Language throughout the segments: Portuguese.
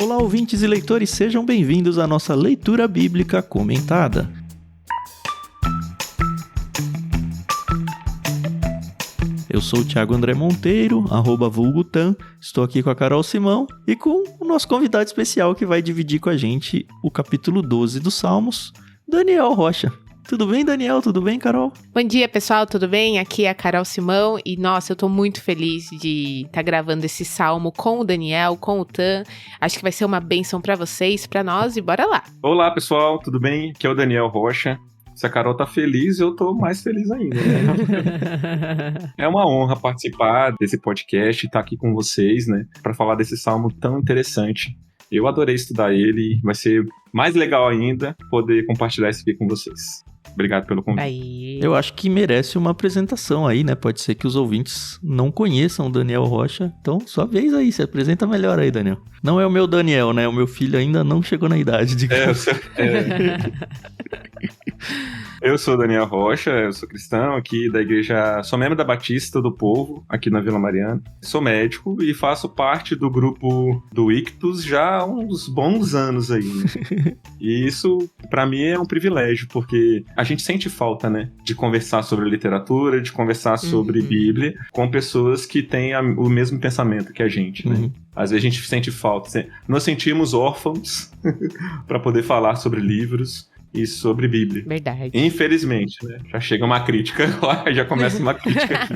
Olá, ouvintes e leitores, sejam bem-vindos à nossa leitura bíblica comentada. Eu sou o Thiago André Monteiro, @vulgutan, estou aqui com a Carol Simão e com o nosso convidado especial que vai dividir com a gente o capítulo 12 dos Salmos, Daniel Rocha. Tudo bem, Daniel? Tudo bem, Carol? Bom dia, pessoal, tudo bem? Aqui é a Carol Simão e, nossa, eu tô muito feliz de estar gravando esse salmo com o Daniel, com o Tan. Acho que vai ser uma bênção pra vocês, pra nós, e bora lá! Olá, pessoal, tudo bem? Aqui é o Daniel Rocha. Se a Carol tá feliz, eu tô mais feliz ainda, né? É uma honra participar desse podcast e estar aqui com vocês, né? Pra falar desse salmo tão interessante. Eu adorei estudar ele, vai ser mais legal ainda poder compartilhar isso aqui com vocês. Obrigado pelo convite. Aí. Eu acho que merece uma apresentação aí, né? Pode ser que os ouvintes não conheçam o Daniel Rocha. Então, sua vez aí, se apresenta melhor aí, Daniel. Não é o meu Daniel, né? O meu filho ainda não chegou na idade de... Eu sou o Daniel Rocha, eu sou cristão aqui da igreja, sou membro da Batista do Povo, aqui na Vila Mariana. Sou médico e faço parte do grupo do Ictus já há uns bons anos aí, né? E isso, pra mim, é um privilégio, porque a gente sente falta, né? De conversar sobre literatura, de conversar sobre Bíblia com pessoas que têm o mesmo pensamento que a gente, né? Às vezes a gente sente falta. Nós sentimos órfãos para poder falar sobre livros e sobre Bíblia. Verdade. Infelizmente, né? Já chega uma crítica, já começa uma crítica aqui.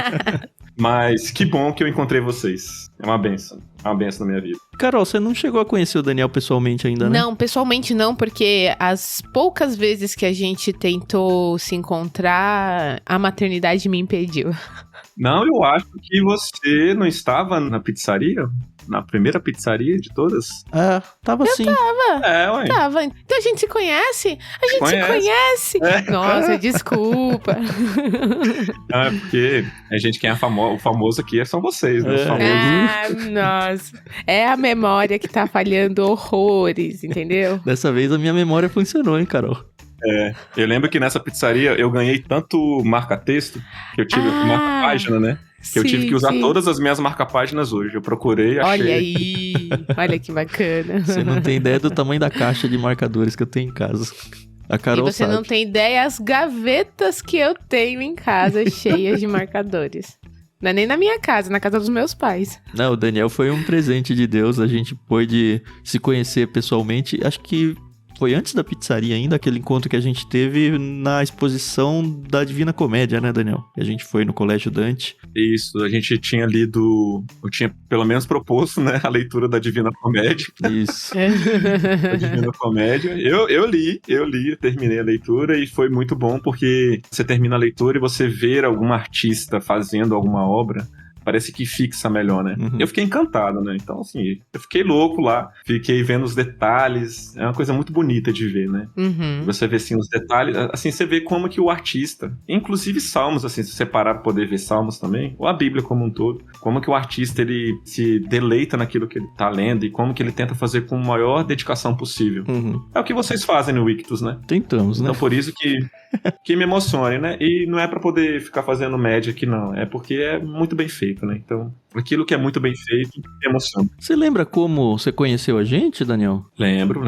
Mas que bom que eu encontrei vocês. É uma bênção na minha vida. Carol, você não chegou a conhecer o Daniel pessoalmente ainda, né? Não, pessoalmente não, porque as poucas vezes que a gente tentou se encontrar, a maternidade me impediu. Não, eu acho que você não estava na pizzaria? Na primeira pizzaria de todas? É, tava sim. Ué. Tava. Então a gente se conhece? A gente se conhece? É. Nossa, desculpa. Não, é porque a gente, quem é o famoso aqui são vocês, né? Os famosos. Nossa. É a memória que tá falhando horrores, entendeu? Dessa vez a minha memória funcionou, hein, Carol? Eu lembro que nessa pizzaria eu ganhei tanto marca-texto, que eu tive marca-página, né? Que eu tive que usar todas as minhas marca-páginas hoje. Eu procurei, achei. Olha aí, olha que bacana. Você não tem ideia do tamanho da caixa de marcadores que eu tenho em casa. A Carol E você sabe. não tem ideia as gavetas que eu tenho em casa cheias de marcadores. Não é nem na minha casa, na casa dos meus pais. Não, o Daniel foi um presente de Deus. A gente pôde se conhecer pessoalmente. Acho que foi antes da pizzaria ainda, aquele encontro que a gente teve na exposição da Divina Comédia, né, Daniel? Que a gente foi no Colégio Dante. Isso, a gente tinha lido, eu tinha pelo menos proposto, né, a leitura da Divina Comédia. Isso. A Divina Comédia. Eu li, terminei a leitura e foi muito bom porque você termina a leitura e você vê algum artista fazendo alguma obra, parece que fixa melhor, né? Eu fiquei encantado, né? Então, assim, eu fiquei louco lá, fiquei vendo os detalhes, é uma coisa muito bonita de ver, né? Você vê, assim, os detalhes, assim, você vê como que o artista, inclusive Salmos, assim, se você parar pra poder ver Salmos também, ou a Bíblia como um todo, como que o artista, ele se deleita naquilo que ele tá lendo e como que ele tenta fazer com a maior dedicação possível. É o que vocês fazem no Ictus, né? Tentamos, né? Então, por isso que me emocione, né? E não é pra poder ficar fazendo média aqui, não. É porque é muito bem feito, né? Então, aquilo que é muito bem feito me emociona. Você lembra como você conheceu a gente, Daniel? Lembro.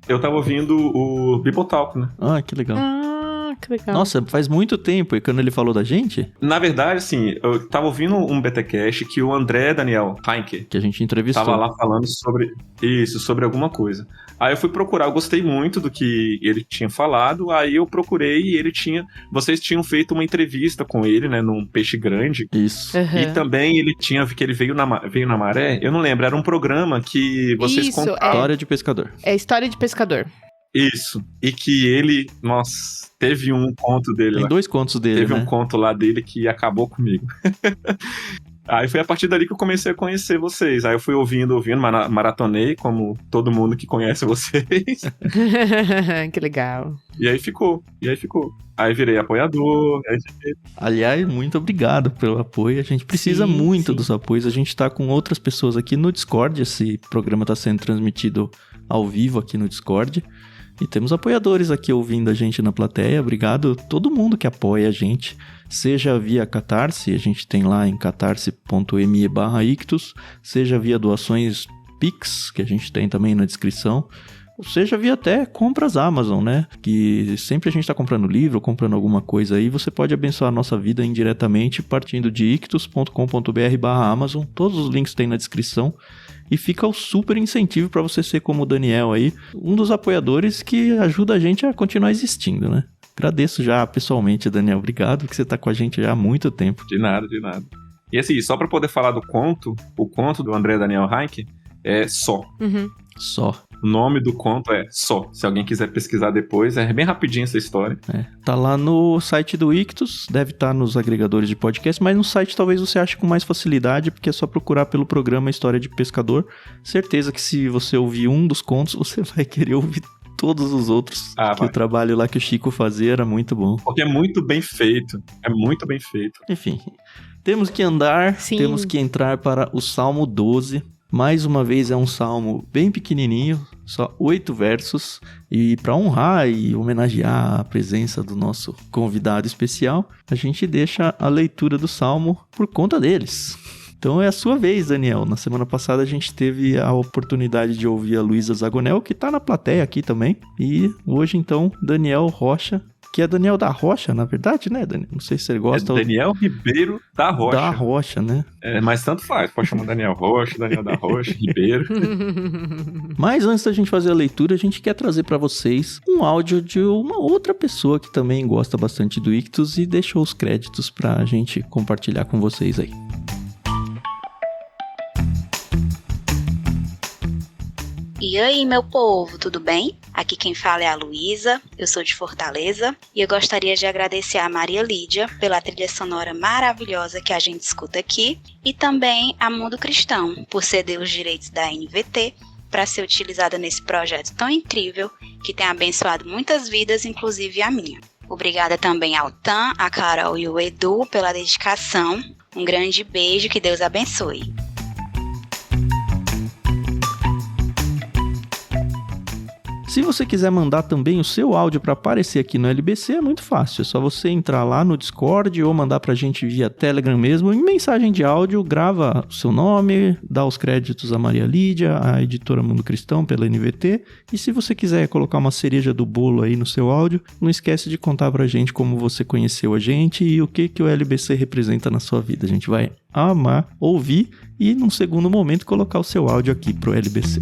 Eu tava ouvindo o Bibotalk, né? Ah, que legal. Que legal. Nossa, faz muito tempo. E quando ele falou da gente, Na verdade, assim, eu tava ouvindo um BTcast que o André Daniel Heinke que a gente entrevistou. tava lá falando sobre isso, sobre alguma coisa. Aí eu fui procurar, eu gostei muito do que ele tinha falado, aí eu procurei e vocês tinham feito uma entrevista com ele, né, num Peixe Grande. Isso. E também ele veio na Maré, eu não lembro, era um programa que vocês Isso, contavam. História de pescador. É história de pescador. Isso, e que ele, nossa, teve um conto dele Tem lá. 2 contos dele, Teve né? um conto lá dele que acabou comigo. Aí foi a partir dali que eu comecei a conhecer vocês. Aí eu fui ouvindo, maratonei, como todo mundo que conhece vocês. Que legal. E aí ficou. Aí virei apoiador. Aliás, muito obrigado pelo apoio. A gente precisa muito dos apoios. A gente tá com outras pessoas aqui no Discord. Esse programa tá sendo transmitido ao vivo aqui no Discord. E temos apoiadores aqui ouvindo a gente na plateia. Obrigado a todo mundo que apoia a gente. Seja via Catarse, a gente tem lá em catarse.me/ictus. Seja via doações Pix, que a gente tem também na descrição. Ou seja, via até compras Amazon, né? Que sempre a gente está comprando livro, comprando alguma coisa aí, você pode abençoar a nossa vida indiretamente partindo de ictus.com.br/Amazon. Todos os links tem na descrição. E fica o super incentivo para você ser como o Daniel aí, um dos apoiadores que ajuda a gente a continuar existindo, né? Agradeço já pessoalmente, Daniel. Obrigado que você tá com a gente já há muito tempo. De nada, de nada. E assim, só para poder falar do conto, o conto do André Daniel Heinck é Só. Só. O nome do conto é Só. Se alguém quiser pesquisar depois, é bem rapidinho essa história. Tá lá no site do Ictus, deve estar nos agregadores de podcast, mas no site talvez você ache com mais facilidade, porque é só procurar pelo programa História de Pescador. Certeza que se você ouvir um dos contos, você vai querer ouvir todos os outros. O trabalho lá que o Chico fazia era muito bom. Porque é muito bem feito. É muito bem feito. Enfim, temos que andar, temos que entrar para o Salmo 12. Mais uma vez é um salmo bem pequenininho, só 8 versos, e para honrar e homenagear a presença do nosso convidado especial, a gente deixa a leitura do salmo por conta deles. Então é a sua vez, Daniel. Na semana passada a gente teve a oportunidade de ouvir a Luísa Zagonel, que está na plateia aqui também, e hoje então Daniel Rocha, que é Daniel da Rocha, na verdade, né, Daniel? Não sei se você gosta. É Daniel Ribeiro da Rocha. Da Rocha, né? Mas tanto faz. Pode chamar Daniel Rocha, Daniel da Rocha, Ribeiro. Mas antes da gente fazer a leitura, a gente quer trazer para vocês um áudio de uma outra pessoa que também gosta bastante do Ictus e deixou os créditos pra gente compartilhar com vocês aí. E aí, meu povo, tudo bem? Aqui quem fala é a Luísa, eu sou de Fortaleza e eu gostaria de agradecer a Maria Lídia pela trilha sonora maravilhosa que a gente escuta aqui e também a Mundo Cristão por ceder os direitos da NVT para ser utilizada nesse projeto tão incrível que tem abençoado muitas vidas, inclusive a minha. Obrigada também ao Tan, a Carol e o Edu pela dedicação. Um grande beijo, que Deus abençoe. Se você quiser mandar também o seu áudio para aparecer aqui no LBC, é muito fácil. É só você entrar lá no Discord ou mandar pra gente via Telegram mesmo. Em mensagem de áudio, grava o seu nome, dá os créditos a Maria Lídia, a editora Mundo Cristão pela NVT. E se você quiser colocar uma cereja do bolo aí no seu áudio, não esquece de contar pra gente como você conheceu a gente e o que o LBC representa na sua vida. A gente vai amar ouvir e, num segundo momento, colocar o seu áudio aqui pro LBC.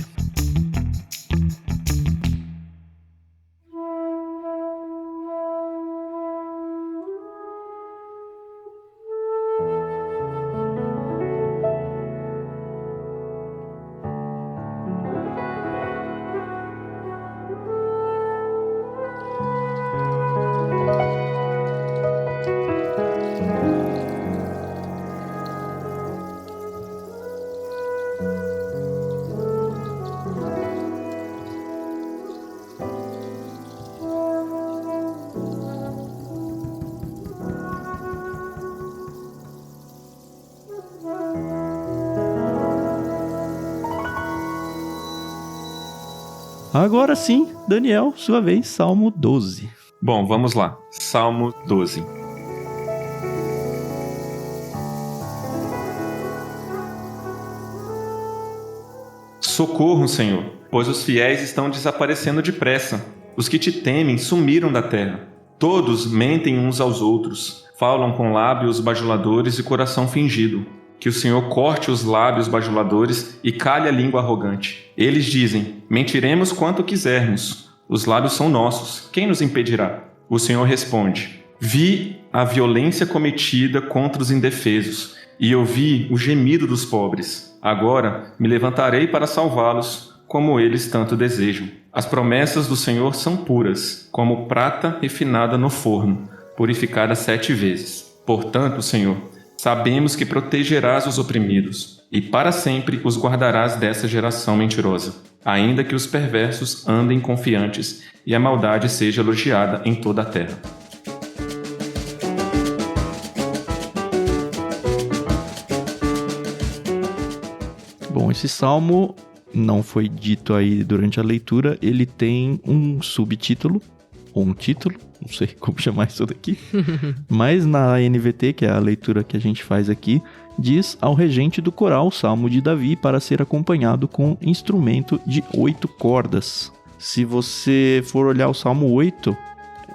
Agora sim, Daniel, sua vez, Salmo 12. Bom, vamos lá. Salmo 12. Socorro, Senhor, pois os fiéis estão desaparecendo depressa. Os que te temem sumiram da terra. Todos mentem uns aos outros, falam com lábios bajuladores e coração fingido. Que o Senhor corte os lábios bajuladores e calhe a língua arrogante. Eles dizem, mentiremos quanto quisermos. Os lábios são nossos, quem nos impedirá? O Senhor responde, vi a violência cometida contra os indefesos e ouvi o gemido dos pobres. Agora me levantarei para salvá-los, como eles tanto desejam. As promessas do Senhor são puras, como prata refinada no forno, purificada 7 vezes. Portanto, Senhor, sabemos que protegerás os oprimidos e para sempre os guardarás dessa geração mentirosa, ainda que os perversos andem confiantes e a maldade seja elogiada em toda a terra. Bom, esse salmo não foi dito aí durante a leitura, ele tem um subtítulo, ou um título, não sei como chamar isso daqui, mas na NVT, que é a leitura que a gente faz aqui, diz ao regente do coral, Salmo de Davi, para ser acompanhado com instrumento de 8 cordas. Se você for olhar o Salmo 8,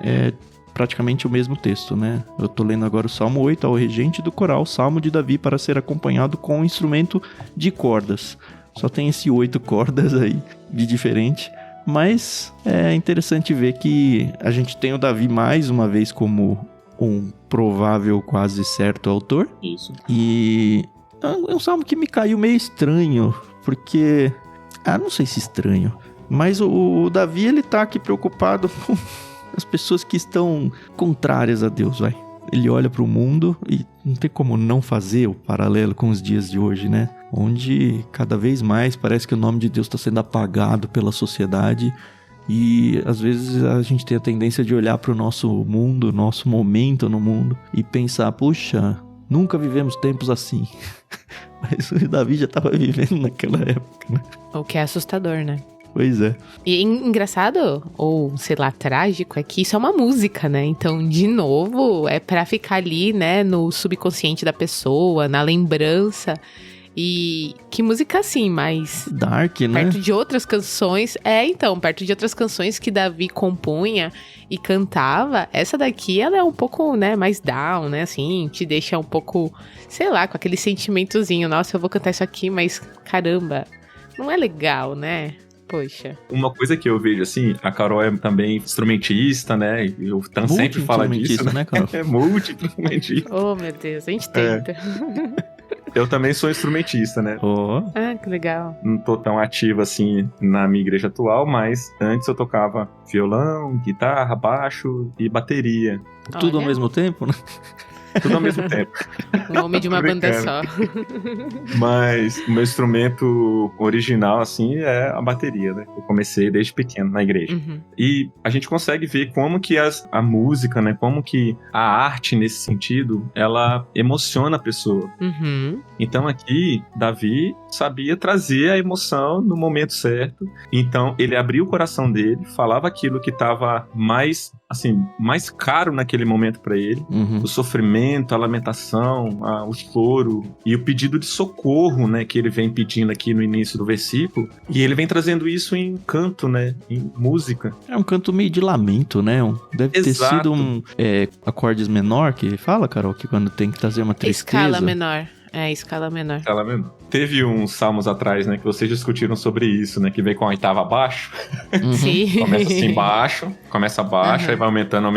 é praticamente o mesmo texto, né? Eu tô lendo agora o Salmo 8, ao regente do coral, Salmo de Davi, para ser acompanhado com instrumento de cordas. Só tem esse 8 cordas aí, de diferente. Mas é interessante ver que a gente tem o Davi mais uma vez como um provável quase certo autor. Isso. E é um salmo que me caiu meio estranho, porque... não sei se estranho, mas o Davi, ele tá aqui preocupado com as pessoas que estão contrárias a Deus, vai. Ele olha para o mundo e não tem como não fazer o paralelo com os dias de hoje, né? Onde cada vez mais parece que o nome de Deus está sendo apagado pela sociedade e às vezes a gente tem a tendência de olhar para o nosso mundo, nosso momento no mundo e pensar, puxa, nunca vivemos tempos assim. Mas o Davi já estava vivendo naquela época, né? O que é assustador, né? Pois é. E engraçado, ou sei lá, trágico, é que isso é uma música, né? Então, de novo, é pra ficar ali, né, no subconsciente da pessoa, na lembrança. E que música assim, mas... Dark, né? Perto de outras canções... perto de outras canções que Davi compunha e cantava, essa daqui, ela é um pouco, né, mais down, né, assim, te deixa um pouco, sei lá, com aquele sentimentozinho. Nossa, eu vou cantar isso aqui, mas caramba, não é legal, né? Poxa. Uma coisa que eu vejo assim, a Carol é também instrumentista, né? E o Tan sempre fala disso, né, Carol? É multi-instrumentista. Oh, meu Deus, a gente tenta. Eu também sou instrumentista, né? Oh. Ah, que legal. Não tô tão ativo assim na minha igreja atual, mas antes eu tocava violão, guitarra, baixo e bateria. Tudo ao mesmo tempo, né? Tudo ao mesmo tempo. O nome de uma banda só. Mas o meu instrumento original, assim, é a bateria, né? Eu comecei desde pequeno na igreja. Uhum. E a gente consegue ver como que a música, né? Como que a arte, nesse sentido, ela emociona a pessoa. Uhum. Então aqui, Davi sabia trazer a emoção no momento certo. Então ele abriu o coração dele, falava aquilo que estava mais caro naquele momento para ele. Uhum. O sofrimento, a lamentação, o choro e o pedido de socorro, né, que ele vem pedindo aqui no início do versículo. E ele vem trazendo isso em canto, né, em música. É um canto meio de lamento, né? Deve ter sido acordes menor que fala, Carol, que quando tem que trazer uma tristeza. Escala menor. Escala menor. Escala menor. Teve uns salmos atrás, né, que vocês discutiram sobre isso, né, que vem com a oitava abaixo. Uhum. Sim. Começa assim baixo, aí vai aumentando,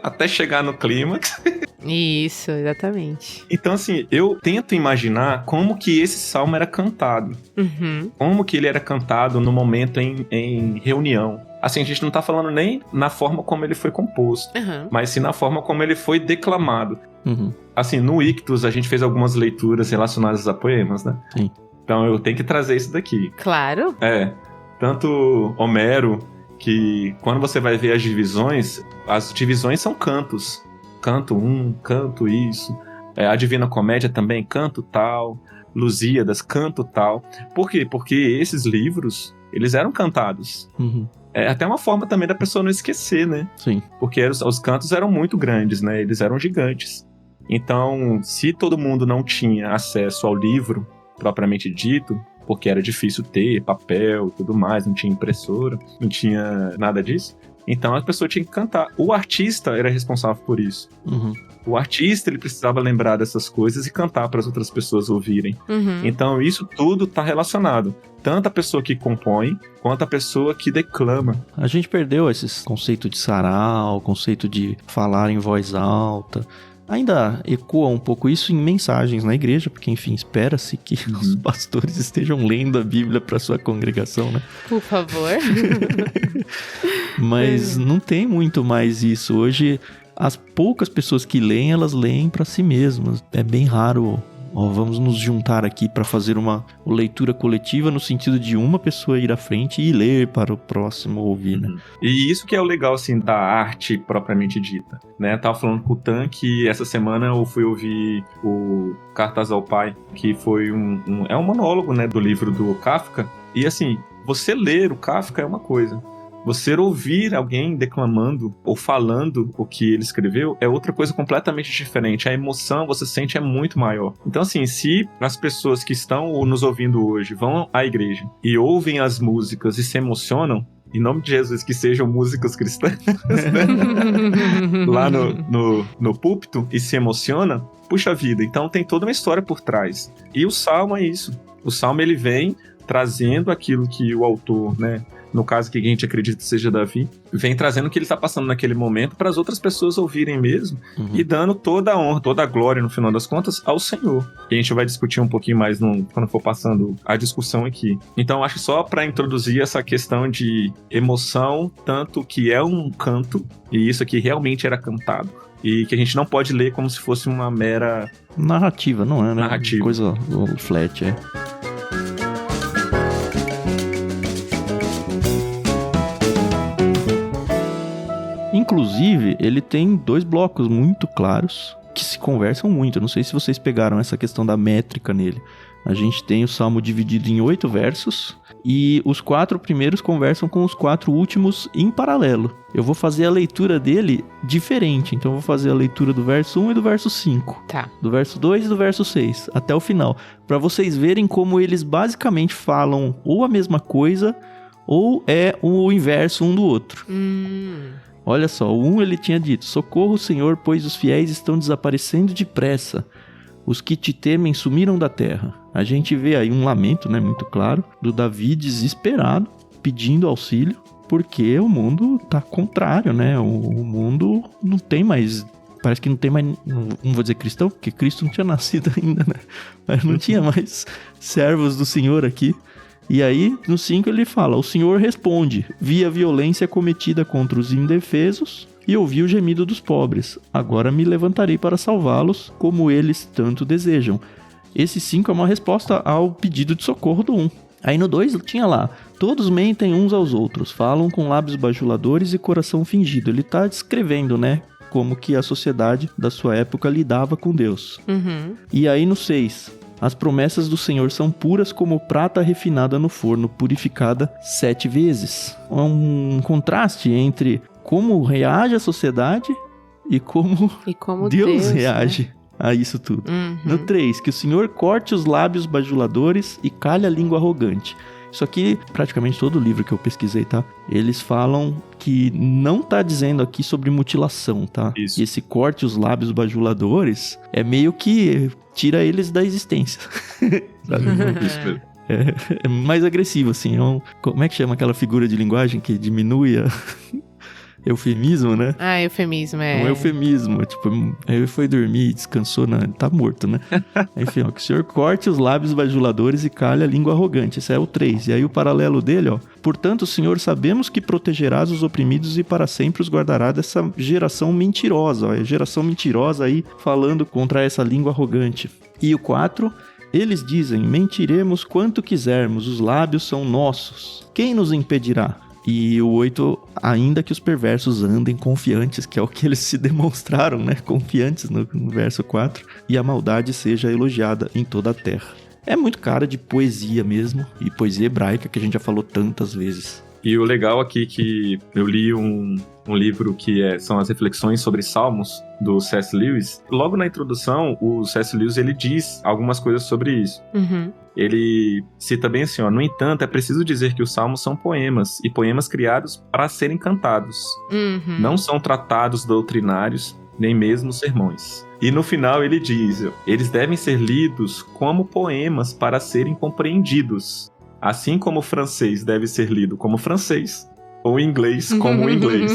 até chegar no clímax. Isso, exatamente. Então, assim, eu tento imaginar como que esse salmo era cantado. Uhum. Como que ele era cantado no momento em reunião. Assim, a gente não tá falando nem na forma como ele foi composto, mas sim na forma como ele foi declamado. Uhum. Assim, no Ictus a gente fez algumas leituras relacionadas a poemas, né? Sim. Então eu tenho que trazer isso daqui. Claro. Tanto Homero, que quando você vai ver as divisões são cantos. Canto 1, canto isso. A Divina Comédia também, canto tal. Lusíadas, canto tal. Por quê? Porque esses livros, eles eram cantados. Uhum. É até uma forma também da pessoa não esquecer, né? Sim. Porque os cantos eram muito grandes, né? Eles eram gigantes. Então, se todo mundo não tinha acesso ao livro, propriamente dito, porque era difícil ter papel e tudo mais, não tinha impressora, não tinha nada disso, então a pessoa tinha que cantar. O artista era responsável por isso. Uhum. O artista, ele precisava lembrar dessas coisas e cantar para as outras pessoas ouvirem. Uhum. Então, isso tudo está relacionado. Tanto a pessoa que compõe, quanto a pessoa que declama. A gente perdeu esse conceito de sarau, o conceito de falar em voz alta. Ainda ecoa um pouco isso em mensagens na igreja, porque, enfim, espera-se que os pastores estejam lendo a Bíblia para sua congregação, né? Por favor. Mas não tem muito mais isso. Hoje, as poucas pessoas que leem, elas leem para si mesmas. É bem raro. Vamos nos juntar aqui para fazer uma leitura coletiva no sentido de uma pessoa ir à frente e ler para o próximo ouvir, né? E isso que é o legal, assim, da arte propriamente dita, né? Eu tava falando com o Tan que essa semana eu fui ouvir o Cartas ao Pai, que foi um monólogo, né, do livro do Kafka. E, assim, você ler o Kafka é uma coisa. Você ouvir alguém declamando ou falando o que ele escreveu é outra coisa completamente diferente. A emoção, você sente, é muito maior. Então, assim, se as pessoas que estão nos ouvindo hoje vão à igreja e ouvem as músicas e se emocionam, em nome de Jesus, que sejam músicas cristãs, né? Lá no púlpito e se emociona, puxa vida, então tem toda uma história por trás. E o Salmo é isso. O Salmo, ele vem trazendo aquilo que o autor, né, no caso que a gente acredita que seja Davi, vem trazendo o que ele está passando naquele momento para as outras pessoas ouvirem mesmo, e dando toda a honra, toda a glória, no final das contas, ao Senhor. E a gente vai discutir um pouquinho mais quando for passando a discussão aqui. Então, acho que só para introduzir essa questão de emoção, tanto que é um canto, e isso aqui realmente era cantado. E que a gente não pode ler como se fosse uma mera... narrativa, não é, né? Narrativa. Coisa flat, é. Inclusive, ele tem 2 blocos muito claros que se conversam muito. Eu não sei se vocês pegaram essa questão da métrica nele. A gente tem o Salmo dividido em 8 versos e os 4 primeiros conversam com os 4 últimos em paralelo. Eu vou fazer a leitura dele diferente. Então eu vou fazer a leitura do verso 1 e do verso 5. Tá. Do verso 2 e do verso 6 até o final. Para vocês verem como eles basicamente falam ou a mesma coisa ou é o inverso um do outro. Olha só, o 1 ele tinha dito: socorro, Senhor, pois os fiéis estão desaparecendo depressa. Os que te temem sumiram da terra. A gente vê aí um lamento, né, muito claro, do Davi desesperado, pedindo auxílio, porque o mundo tá contrário, né? O mundo não tem mais... Parece que não tem mais... Não vou dizer cristão, porque Cristo não tinha nascido ainda, né? Mas não tinha mais servos do Senhor aqui. E aí, no 5 ele fala: o Senhor responde: vi a violência cometida contra os indefesos e ouvi o gemido dos pobres. Agora me levantarei para salvá-los, como eles tanto desejam. Esse 5 é uma resposta ao pedido de socorro do 1. Aí no 2 tinha lá: todos mentem uns aos outros, falam com lábios bajuladores e coração fingido. Ele tá descrevendo, né, como que a sociedade da sua época lidava com Deus. E aí no 6... as promessas do Senhor são puras como prata refinada no forno, purificada 7 vezes. É um contraste entre como reage a sociedade e como Deus reage, né, a isso tudo. No 3, que o Senhor corte os lábios bajuladores e calhe a língua arrogante. Isso aqui, praticamente todo livro que eu pesquisei, tá? Eles falam que não tá dizendo aqui sobre mutilação, tá? Isso. E esse corte os lábios bajuladores é meio que tira eles da existência. Sabe? É mais agressivo, assim. Como é que chama aquela figura de linguagem que diminui a... eufemismo, né? Ah, eufemismo, é. Um eufemismo, tipo, ele foi dormir, descansou, tá morto, né? Enfim, ó, que o Senhor corte os lábios bajuladores e calhe a língua arrogante. Esse é o 3. E aí o paralelo dele, ó: portanto, Senhor, sabemos que protegerás os oprimidos e para sempre os guardará dessa geração mentirosa, ó. É geração mentirosa aí, falando contra essa língua arrogante. E o 4... eles dizem: mentiremos quanto quisermos, os lábios são nossos. Quem nos impedirá? E o 8, ainda que os perversos andem confiantes, que é o que eles se demonstraram, né? Confiantes no verso 4. E a maldade seja elogiada em toda a terra. É muito cara de poesia mesmo, e poesia hebraica, que a gente já falou tantas vezes. E o legal aqui que eu li um livro que são as reflexões sobre Salmos, do C.S. Lewis. Logo na introdução, o C.S. Lewis ele diz algumas coisas sobre isso. Ele cita bem assim, ó: no entanto, é preciso dizer que os salmos são poemas, e poemas criados para serem cantados. Não são tratados doutrinários, nem mesmo sermões. E no final ele diz: eles devem ser lidos como poemas para serem compreendidos, assim como o francês deve ser lido como francês, ou o inglês como o inglês.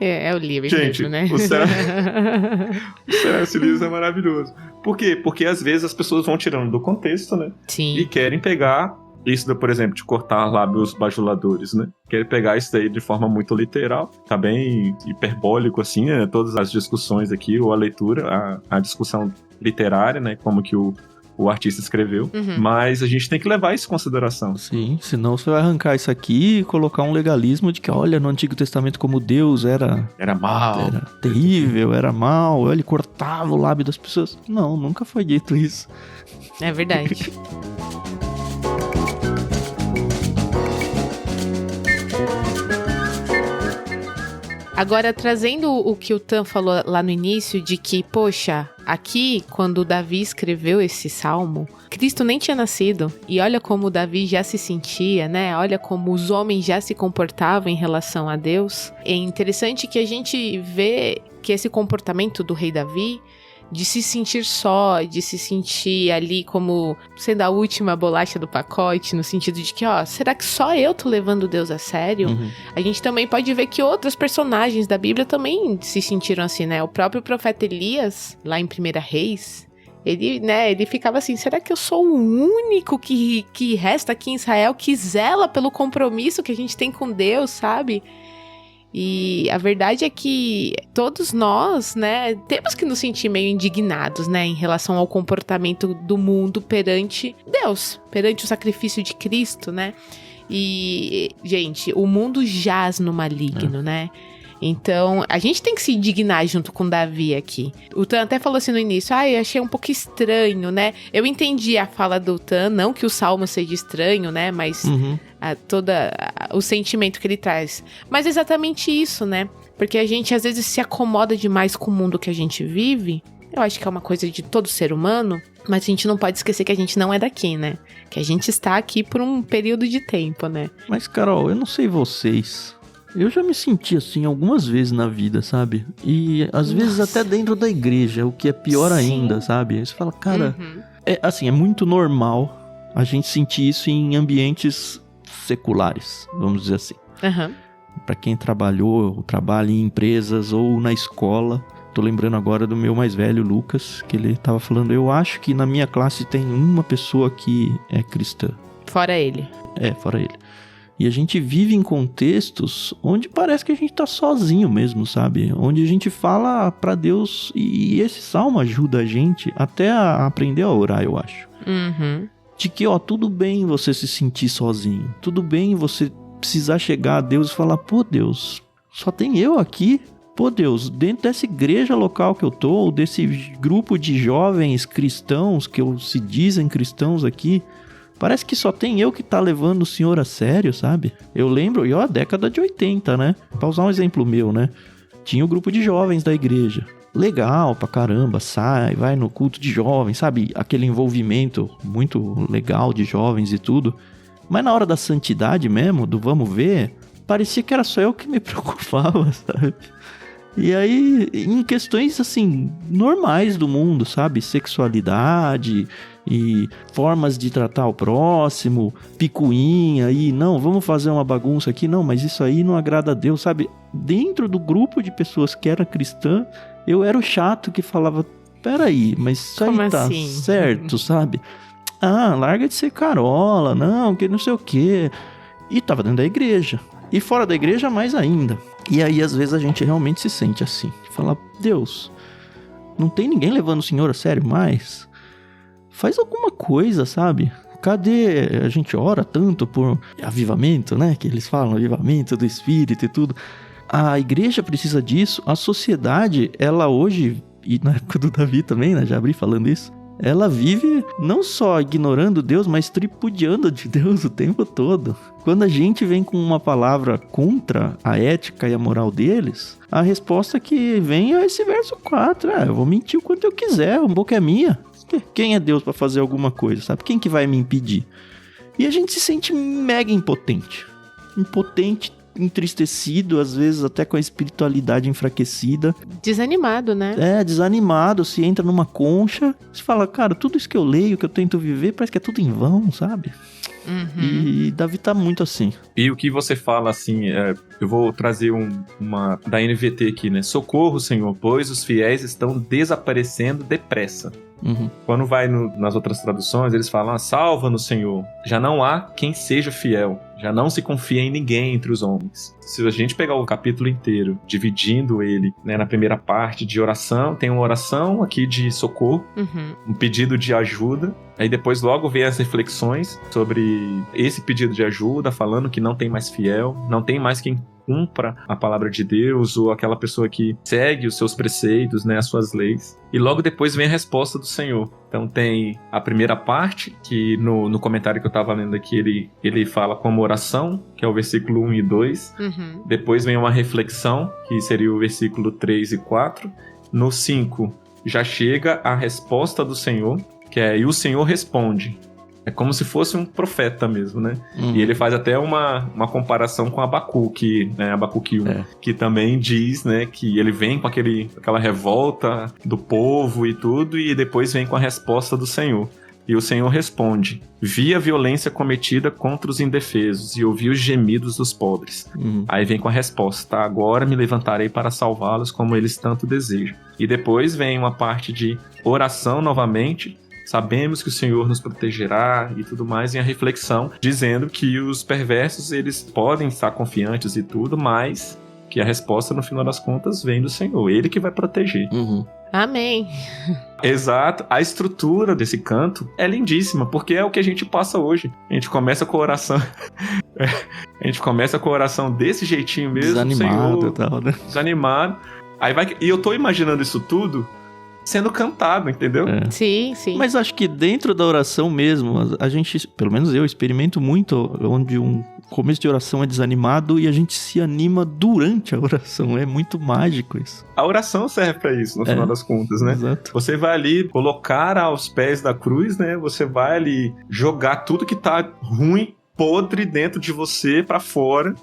É o livro, gente, mesmo, né? O C.S. Lewis é maravilhoso. Por quê? Porque às vezes as pessoas vão tirando do contexto, né? Sim. E querem pegar isso, por exemplo, de cortar lábios bajuladores, né? Querem pegar isso daí de forma muito literal. Tá bem hiperbólico, assim, né? Todas as discussões aqui, ou a leitura, a discussão literária, né? Como que o artista escreveu, mas a gente tem que levar isso em consideração. Sim, senão você vai arrancar isso aqui e colocar um legalismo de que, olha, no Antigo Testamento como Deus era mal, era terrível, era mal, ele cortava o lábio das pessoas. Não, nunca foi dito isso. É verdade. Agora, trazendo o que o Tan falou lá no início, de que, poxa, aqui, quando Davi escreveu esse salmo, Cristo nem tinha nascido. E olha como Davi já se sentia, né? Olha como os homens já se comportavam em relação a Deus. É interessante que a gente vê que esse comportamento do rei Davi, de se sentir só, de se sentir ali como sendo a última bolacha do pacote, no sentido de que, será que só eu tô levando Deus a sério? Uhum. A gente também pode ver que outros personagens da Bíblia também se sentiram assim, né? O próprio profeta Elias, lá em 1 Reis, ele ficava assim, será que eu sou o único que resta aqui em Israel que zela pelo compromisso que a gente tem com Deus, sabe? E a verdade é que todos nós, né, temos que nos sentir meio indignados, né, em relação ao comportamento do mundo perante Deus, perante o sacrifício de Cristo, né? E, gente, o mundo jaz no maligno, né? Então, a gente tem que se indignar junto com Davi aqui. O Tan até falou assim no início, eu achei um pouco estranho, né? Eu entendi a fala do Tan, não que o salmo seja estranho, né? Mas o sentimento que ele traz. Mas exatamente isso, né? Porque a gente às vezes se acomoda demais com o mundo que a gente vive. Eu acho que é uma coisa de todo ser humano. Mas a gente não pode esquecer que a gente não é daqui, né? Que a gente está aqui por um período de tempo, né? Mas, Carol, eu não sei vocês... Eu já me senti assim algumas vezes na vida, sabe? E às vezes até dentro da igreja, o que é pior ainda, sabe? Aí você fala, cara, é muito normal a gente sentir isso em ambientes seculares, vamos dizer assim. Pra quem trabalhou, ou trabalha em empresas ou na escola. Tô lembrando agora do meu mais velho, Lucas, que ele tava falando, eu acho que na minha classe tem uma pessoa que é cristã. Fora ele. Fora ele. E a gente vive em contextos onde parece que a gente tá sozinho mesmo, sabe? Onde a gente fala pra Deus, e esse salmo ajuda a gente até a aprender a orar, eu acho. De que, tudo bem você se sentir sozinho. Tudo bem você precisar chegar a Deus e falar, pô, Deus, só tem eu aqui. Pô, Deus, dentro dessa igreja local que eu tô, ou desse grupo de jovens cristãos que se dizem cristãos aqui, parece que só tem eu que tá levando o Senhor a sério, sabe? Eu lembro, a década de 80, né? Pra usar um exemplo meu, né? Tinha o grupo de jovens da igreja. Legal pra caramba, vai no culto de jovens, sabe? Aquele envolvimento muito legal de jovens e tudo. Mas na hora da santidade mesmo, do vamos ver, parecia que era só eu que me preocupava, sabe? E aí, em questões, assim, normais do mundo, sabe? Sexualidade e formas de tratar o próximo, picuinha e não, vamos fazer uma bagunça aqui, não, mas isso aí não agrada a Deus, sabe? Dentro do grupo de pessoas que era cristã, eu era o chato que falava, peraí, mas isso aí tá certo, sabe? Larga de ser carola, não, que não sei o quê. E tava dentro da igreja. E fora da igreja, mais ainda. E aí, às vezes, a gente realmente se sente assim. Fala, Deus, não tem ninguém levando o Senhor a sério mais? Faz alguma coisa, sabe? Cadê? A gente ora tanto por avivamento, né? Que eles falam, avivamento do Espírito e tudo. A igreja precisa disso. A sociedade, ela hoje, e na época do Davi também, né? Já abri falando isso. Ela vive não só ignorando Deus, mas tripudiando de Deus o tempo todo. Quando a gente vem com uma palavra contra a ética e a moral deles, a resposta que vem é esse verso 4. Eu vou mentir o quanto eu quiser, a boca é minha. Quem é Deus para fazer alguma coisa, sabe? Quem que vai me impedir? E a gente se sente mega impotente. Impotente, entristecido, às vezes até com a espiritualidade enfraquecida. Desanimado, né? Desanimado, se entra numa concha, se fala, cara, tudo isso que eu leio, que eu tento viver, parece que é tudo em vão, sabe? E Davi tá muito assim. E o que você fala, assim, eu vou trazer uma da NVT aqui, né? Socorro, Senhor, pois os fiéis estão desaparecendo depressa. Quando vai nas outras traduções, eles falam, salva-nos, Senhor. Já não há quem seja fiel. Já não se confia em ninguém entre os homens. Se a gente pegar o capítulo inteiro, dividindo ele, né, na primeira parte de oração, tem uma oração aqui de socorro, um pedido de ajuda. Aí depois logo vem as reflexões sobre esse pedido de ajuda, falando que não tem mais fiel, não tem mais quem cumpra a palavra de Deus, ou aquela pessoa que segue os seus preceitos, né, as suas leis. E logo depois vem a resposta do Senhor. Então tem a primeira parte, que no comentário que eu estava lendo aqui, ele fala como oração, que é o versículo 1 e 2. Uhum. Depois vem uma reflexão, que seria o versículo 3 e 4. No 5, já chega a resposta do Senhor, que é: e o Senhor responde. É como se fosse um profeta mesmo, né? E ele faz até uma comparação com Abacuque, né? Abacuque 1, que também diz, né, que ele vem com aquela revolta do povo e tudo, e depois vem com a resposta do Senhor. E o Senhor responde: vi a violência cometida contra os indefesos e ouvi os gemidos dos pobres. Aí vem com a resposta: agora me levantarei para salvá-los como eles tanto desejam. E depois vem uma parte de oração novamente: sabemos que o Senhor nos protegerá e tudo mais, em a reflexão, dizendo que os perversos, eles podem estar confiantes e tudo, mas que a resposta, no final das contas, vem do Senhor. Ele que vai proteger. Amém. Exato. A estrutura desse canto é lindíssima, porque é o que a gente passa hoje. A gente começa com a oração... a gente começa com a oração desse jeitinho mesmo. Desanimado Senhor, e tal, né? Desanimado. Aí vai... E eu tô imaginando isso tudo sendo cantado, entendeu? Sim, sim. Mas acho que dentro da oração mesmo, a gente, pelo menos eu, experimento muito onde um começo de oração é desanimado e a gente se anima durante a oração. É muito mágico isso. A oração serve pra isso, no final das contas, né? Exato. Você vai ali colocar aos pés da cruz, né? Você vai ali jogar tudo que tá ruim, podre dentro de você pra fora,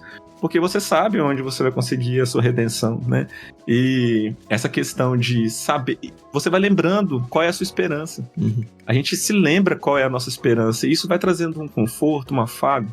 porque você sabe onde você vai conseguir a sua redenção, né? E essa questão de saber... Você vai lembrando qual é a sua esperança. A gente se lembra qual é a nossa esperança. E isso vai trazendo um conforto, um afago.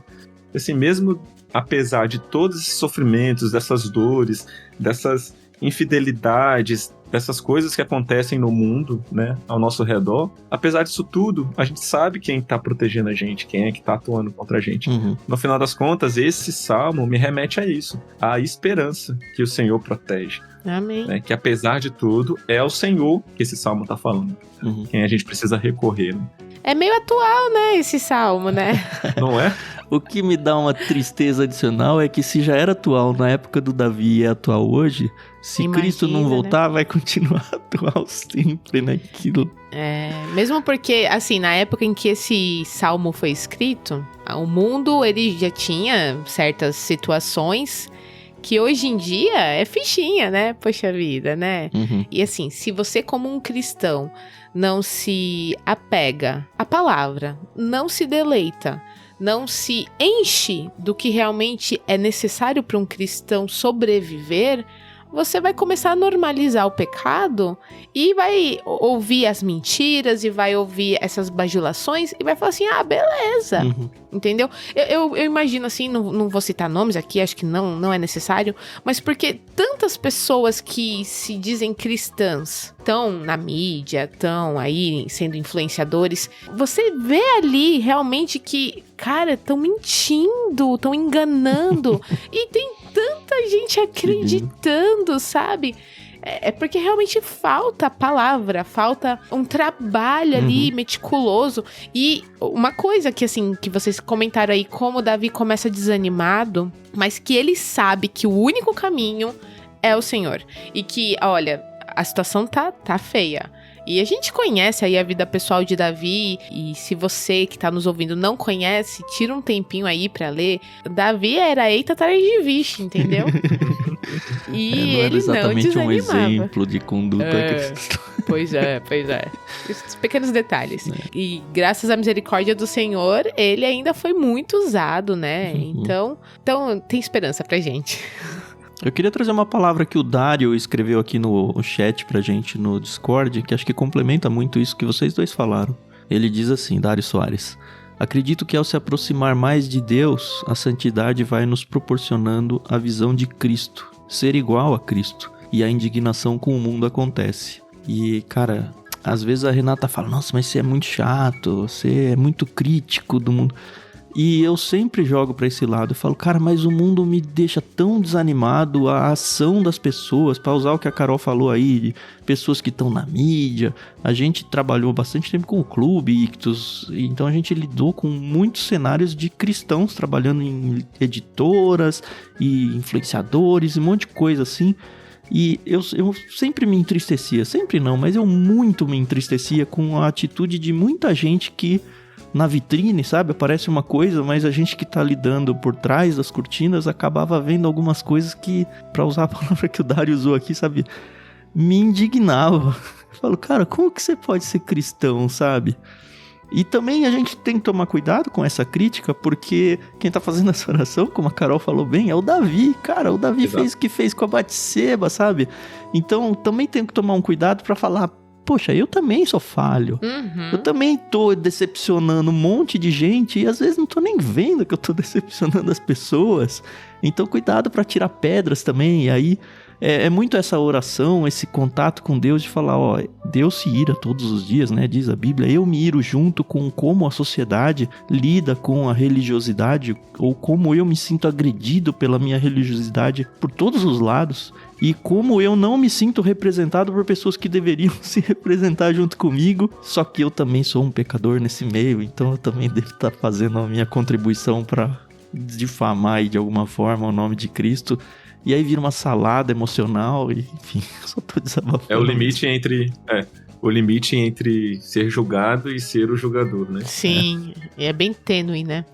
Assim, mesmo apesar de todos esses sofrimentos, dessas dores, dessas infidelidades, dessas coisas que acontecem no mundo, né, ao nosso redor, apesar disso tudo, a gente sabe quem tá protegendo a gente, quem é que tá atuando contra a gente. No final das contas, esse salmo me remete a isso, à esperança que o Senhor protege. Amém. Né, que apesar de tudo, é ao Senhor que esse salmo tá falando. Quem a gente precisa recorrer. Né? É meio atual, né, esse salmo, né? Não é? O que me dá uma tristeza adicional é que se já era atual na época do Davi e é atual hoje, se Imagina, Cristo não voltar, né? vai continuar atual sempre naquilo. Mesmo porque, assim, na época em que esse salmo foi escrito, o mundo, ele já tinha certas situações que hoje em dia é fichinha, né? Poxa vida, né? E assim, se você como um cristão não se apega à palavra, não se deleita, não se enche do que realmente é necessário para um cristão sobreviver, você vai começar a normalizar o pecado e vai ouvir as mentiras e vai ouvir essas bajulações e vai falar assim, beleza, entendeu? Eu imagino assim, não vou citar nomes aqui, acho que não é necessário, mas porque tantas pessoas que se dizem cristãs estão na mídia, estão aí sendo influenciadores, você vê ali realmente que, cara, estão mentindo, estão enganando e tem tanta gente acreditando, sabe? É porque realmente falta a palavra, falta um trabalho ali meticuloso. E uma coisa que, assim, que vocês comentaram aí, como o Davi começa desanimado, mas que ele sabe que o único caminho é o Senhor. E que, olha, a situação tá feia. E a gente conhece aí a vida pessoal de Davi, e se você que tá nos ouvindo não conhece, tira um tempinho aí pra ler. Davi era eita atrás de vixe, entendeu? E não ele era exatamente não um desanimava. exemplo de conduta cristã. Pois é. Esses pequenos detalhes. E graças à misericórdia do Senhor, ele ainda foi muito usado, né? Então tem esperança pra gente. Eu queria trazer uma palavra que o Dário escreveu aqui no chat pra gente no Discord, que acho que complementa muito isso que vocês dois falaram. Ele diz assim, Dário Soares: acredito que ao se aproximar mais de Deus, a santidade vai nos proporcionando a visão de Cristo, ser igual a Cristo, e a indignação com o mundo acontece. E, cara, às vezes a Renata fala, nossa, mas você é muito chato, você é muito crítico do mundo. E eu sempre jogo pra esse lado. Eu falo, cara, mas o mundo me deixa tão desanimado. A ação das pessoas, pra usar o que a Carol falou aí, de pessoas que estão na mídia. A gente trabalhou bastante tempo com o Clube Ictus. Então a gente lidou com muitos cenários de cristãos trabalhando em editoras e influenciadores e um monte de coisa assim. E eu sempre me entristecia, sempre não, mas eu muito me entristecia com a atitude de muita gente que na vitrine, sabe, aparece uma coisa, mas a gente que tá lidando por trás das cortinas acabava vendo algumas coisas que, pra usar a palavra que o Dário usou aqui, sabe, me indignava. Eu falo, cara, como que você pode ser cristão, sabe? E também a gente tem que tomar cuidado com essa crítica, porque quem tá fazendo essa oração, como a Carol falou bem, é o Davi. Cara, o Davi fez o que fez com a Batseba, sabe? Então também tem que tomar um cuidado pra falar, poxa, eu também sou falho. Eu também tô decepcionando um monte de gente e às vezes não tô nem vendo que eu tô decepcionando as pessoas. Então cuidado pra tirar pedras também. E aí é muito essa oração, esse contato com Deus de falar, ó, Deus se ira todos os dias, né? Diz a Bíblia, eu me iro junto com como a sociedade lida com a religiosidade ou como eu me sinto agredido pela minha religiosidade por todos os lados. E como eu não me sinto representado por pessoas que deveriam se representar junto comigo. Só que eu também sou um pecador nesse meio, então eu também devo estar fazendo a minha contribuição para difamar aí de alguma forma o nome de Cristo. E aí vira uma salada emocional e, enfim, só tô desabafando. É o limite entre ser julgado e ser o julgador, né? Sim, é bem tênue, né?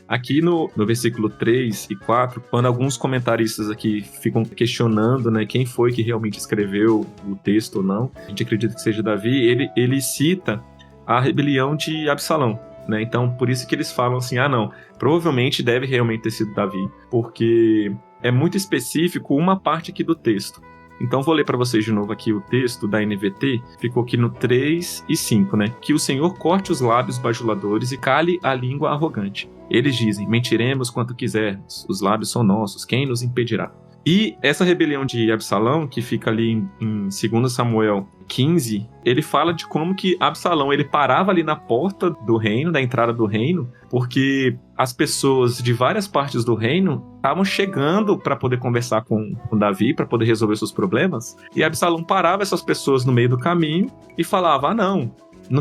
Aqui no versículo 3 e 4, quando alguns comentaristas aqui ficam questionando, né, quem foi que realmente escreveu o texto ou não, a gente acredita que seja Davi, ele cita a rebelião de Absalão, né? Então, por isso que eles falam assim, não, provavelmente deve realmente ter sido Davi, porque é muito específico uma parte aqui do texto. Então vou ler para vocês de novo aqui o texto da NVT, ficou aqui no 3 e 5, né? Que o Senhor corte os lábios bajuladores e cale a língua arrogante. Eles dizem, mentiremos quanto quisermos, os lábios são nossos, quem nos impedirá? E essa rebelião de Absalão, que fica ali em 2 Samuel 15, ele fala de como que Absalão, ele parava ali na porta do reino, da entrada do reino, porque as pessoas de várias partes do reino estavam chegando para poder conversar com Davi, para poder resolver seus problemas, e Absalão parava essas pessoas no meio do caminho e falava, não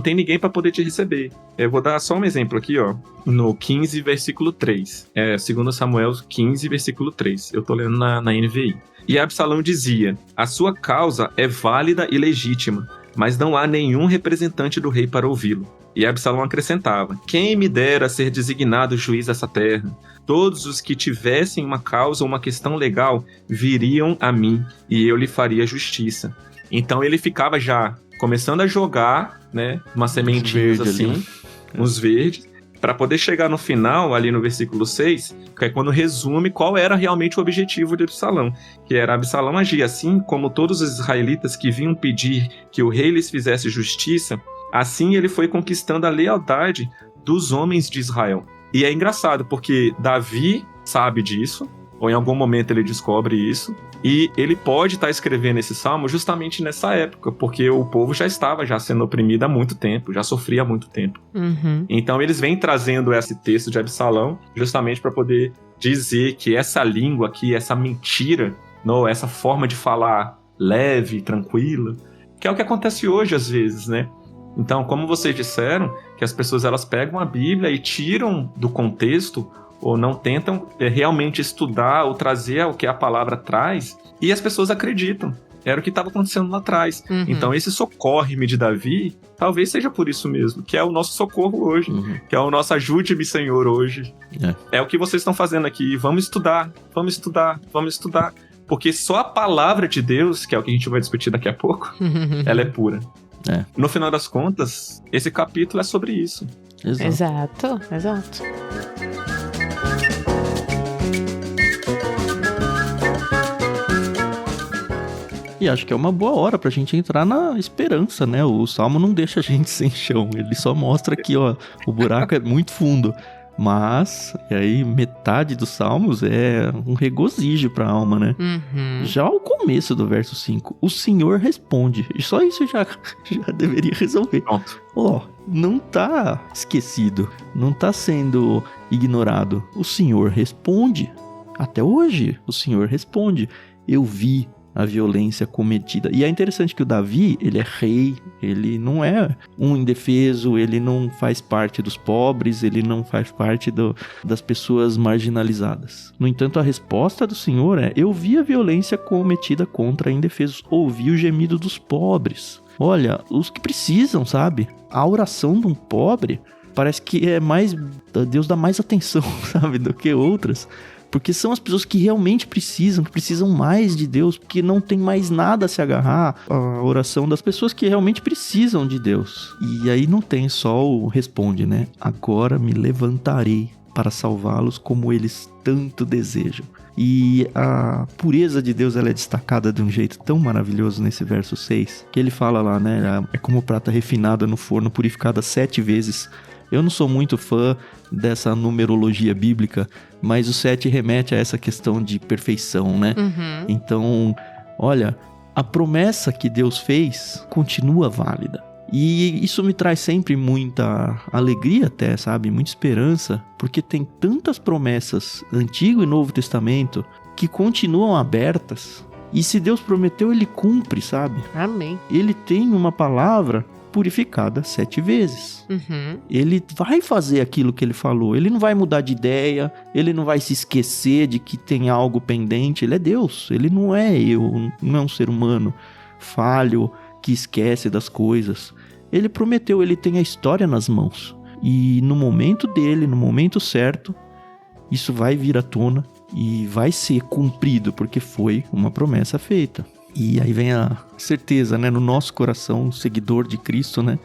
tem ninguém para poder te receber. Eu vou dar só um exemplo aqui, ó, no 15, versículo 3. 2 Samuel 15, versículo 3. Eu tô lendo na NVI. E Absalão dizia, a sua causa é válida e legítima, mas não há nenhum representante do rei para ouvi-lo. E Absalão acrescentava, quem me dera ser designado juiz dessa terra? Todos os que tivessem uma causa ou uma questão legal viriam a mim, e eu lhe faria justiça. Então ele ficava já começando a jogar, né, umas sementinhas assim, ali, uns verdes, para poder chegar no final, ali no versículo 6, que é quando resume qual era realmente o objetivo de Absalão, que era Absalão agir assim como todos os israelitas que vinham pedir que o rei lhes fizesse justiça, assim ele foi conquistando a lealdade dos homens de Israel. E é engraçado, porque Davi sabe disso, ou em algum momento ele descobre isso, e ele pode estar escrevendo esse salmo justamente nessa época, porque o povo já estava sendo oprimido há muito tempo, já sofria há muito tempo. Então eles vêm trazendo esse texto de Absalão justamente para poder dizer que essa língua aqui, essa mentira, essa forma de falar leve, tranquila, que é o que acontece hoje às vezes, né? Então, como vocês disseram, que as pessoas elas pegam a Bíblia e tiram do contexto ou não tentam realmente estudar ou trazer o que a palavra traz, e as pessoas acreditam. Era o que estava acontecendo lá atrás. Então esse socorre-me de Davi, talvez seja por isso mesmo, que é o nosso socorro hoje, que é o nosso ajude-me, Senhor, hoje. É o que vocês estão fazendo aqui. Vamos estudar, vamos estudar, vamos estudar. Porque só a palavra de Deus, que é o que a gente vai discutir daqui a pouco, ela é pura. No final das contas, esse capítulo é sobre isso. Exato. E acho que é uma boa hora pra gente entrar na esperança, né? O Salmo não deixa a gente sem chão, ele só mostra que, ó, o buraco é muito fundo. Mas, e aí, metade dos salmos é um regozijo pra alma, né? Já o começo do verso 5, o Senhor responde. E só isso já deveria resolver. Pronto. Ó, não tá esquecido, não tá sendo ignorado. O Senhor responde. Até hoje, o Senhor responde. Eu vi a violência cometida. E é interessante que o Davi, ele é rei, ele não é um indefeso, ele não faz parte dos pobres, ele não faz parte das pessoas marginalizadas. No entanto, a resposta do Senhor é: eu vi a violência cometida contra indefesos, ouvi o gemido dos pobres. Olha, os que precisam, sabe? A oração de um pobre parece que é mais... Deus dá mais atenção, sabe? Do que outras. Porque são as pessoas que realmente precisam, que precisam mais de Deus, porque não tem mais nada a se agarrar. A oração das pessoas que realmente precisam de Deus. E aí não tem só o responde, né? Agora me levantarei para salvá-los como eles tanto desejam. E a pureza de Deus, ela é destacada de um jeito tão maravilhoso nesse verso 6, que ele fala lá, né? É como prata refinada no forno, purificada 7 vezes. Eu não sou muito fã dessa numerologia bíblica, mas o 7 remete a essa questão de perfeição, né? Uhum. Então, olha, a promessa que Deus fez continua válida. E isso me traz sempre muita alegria até, sabe? Muita esperança, porque tem tantas promessas, Antigo e Novo Testamento, que continuam abertas. E se Deus prometeu, Ele cumpre, sabe? Amém. Ele tem uma palavra purificada 7 vezes. Uhum. Ele vai fazer aquilo que ele falou. Ele não vai mudar de ideia. Ele não vai se esquecer de que tem algo pendente. Ele é Deus. Ele não é não é um ser humano falho que esquece das coisas. Ele prometeu, ele tem a história nas mãos. E no momento dele, no momento certo, isso vai vir à tona e vai ser cumprido, porque foi uma promessa feita. E aí vem a certeza, né, no nosso coração, seguidor de Cristo, né?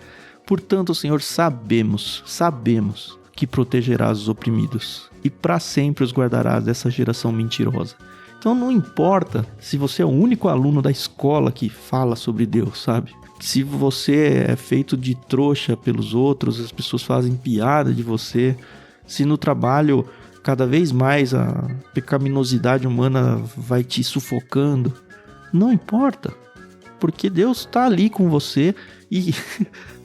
Portanto, Senhor, sabemos que protegerás os oprimidos e para sempre os guardarás dessa geração mentirosa. Então não importa se você é o único aluno da escola que fala sobre Deus, sabe? Se você é feito de trouxa pelos outros, as pessoas fazem piada de você. Se no trabalho cada vez mais a pecaminosidade humana vai te sufocando, não importa, porque Deus está ali com você e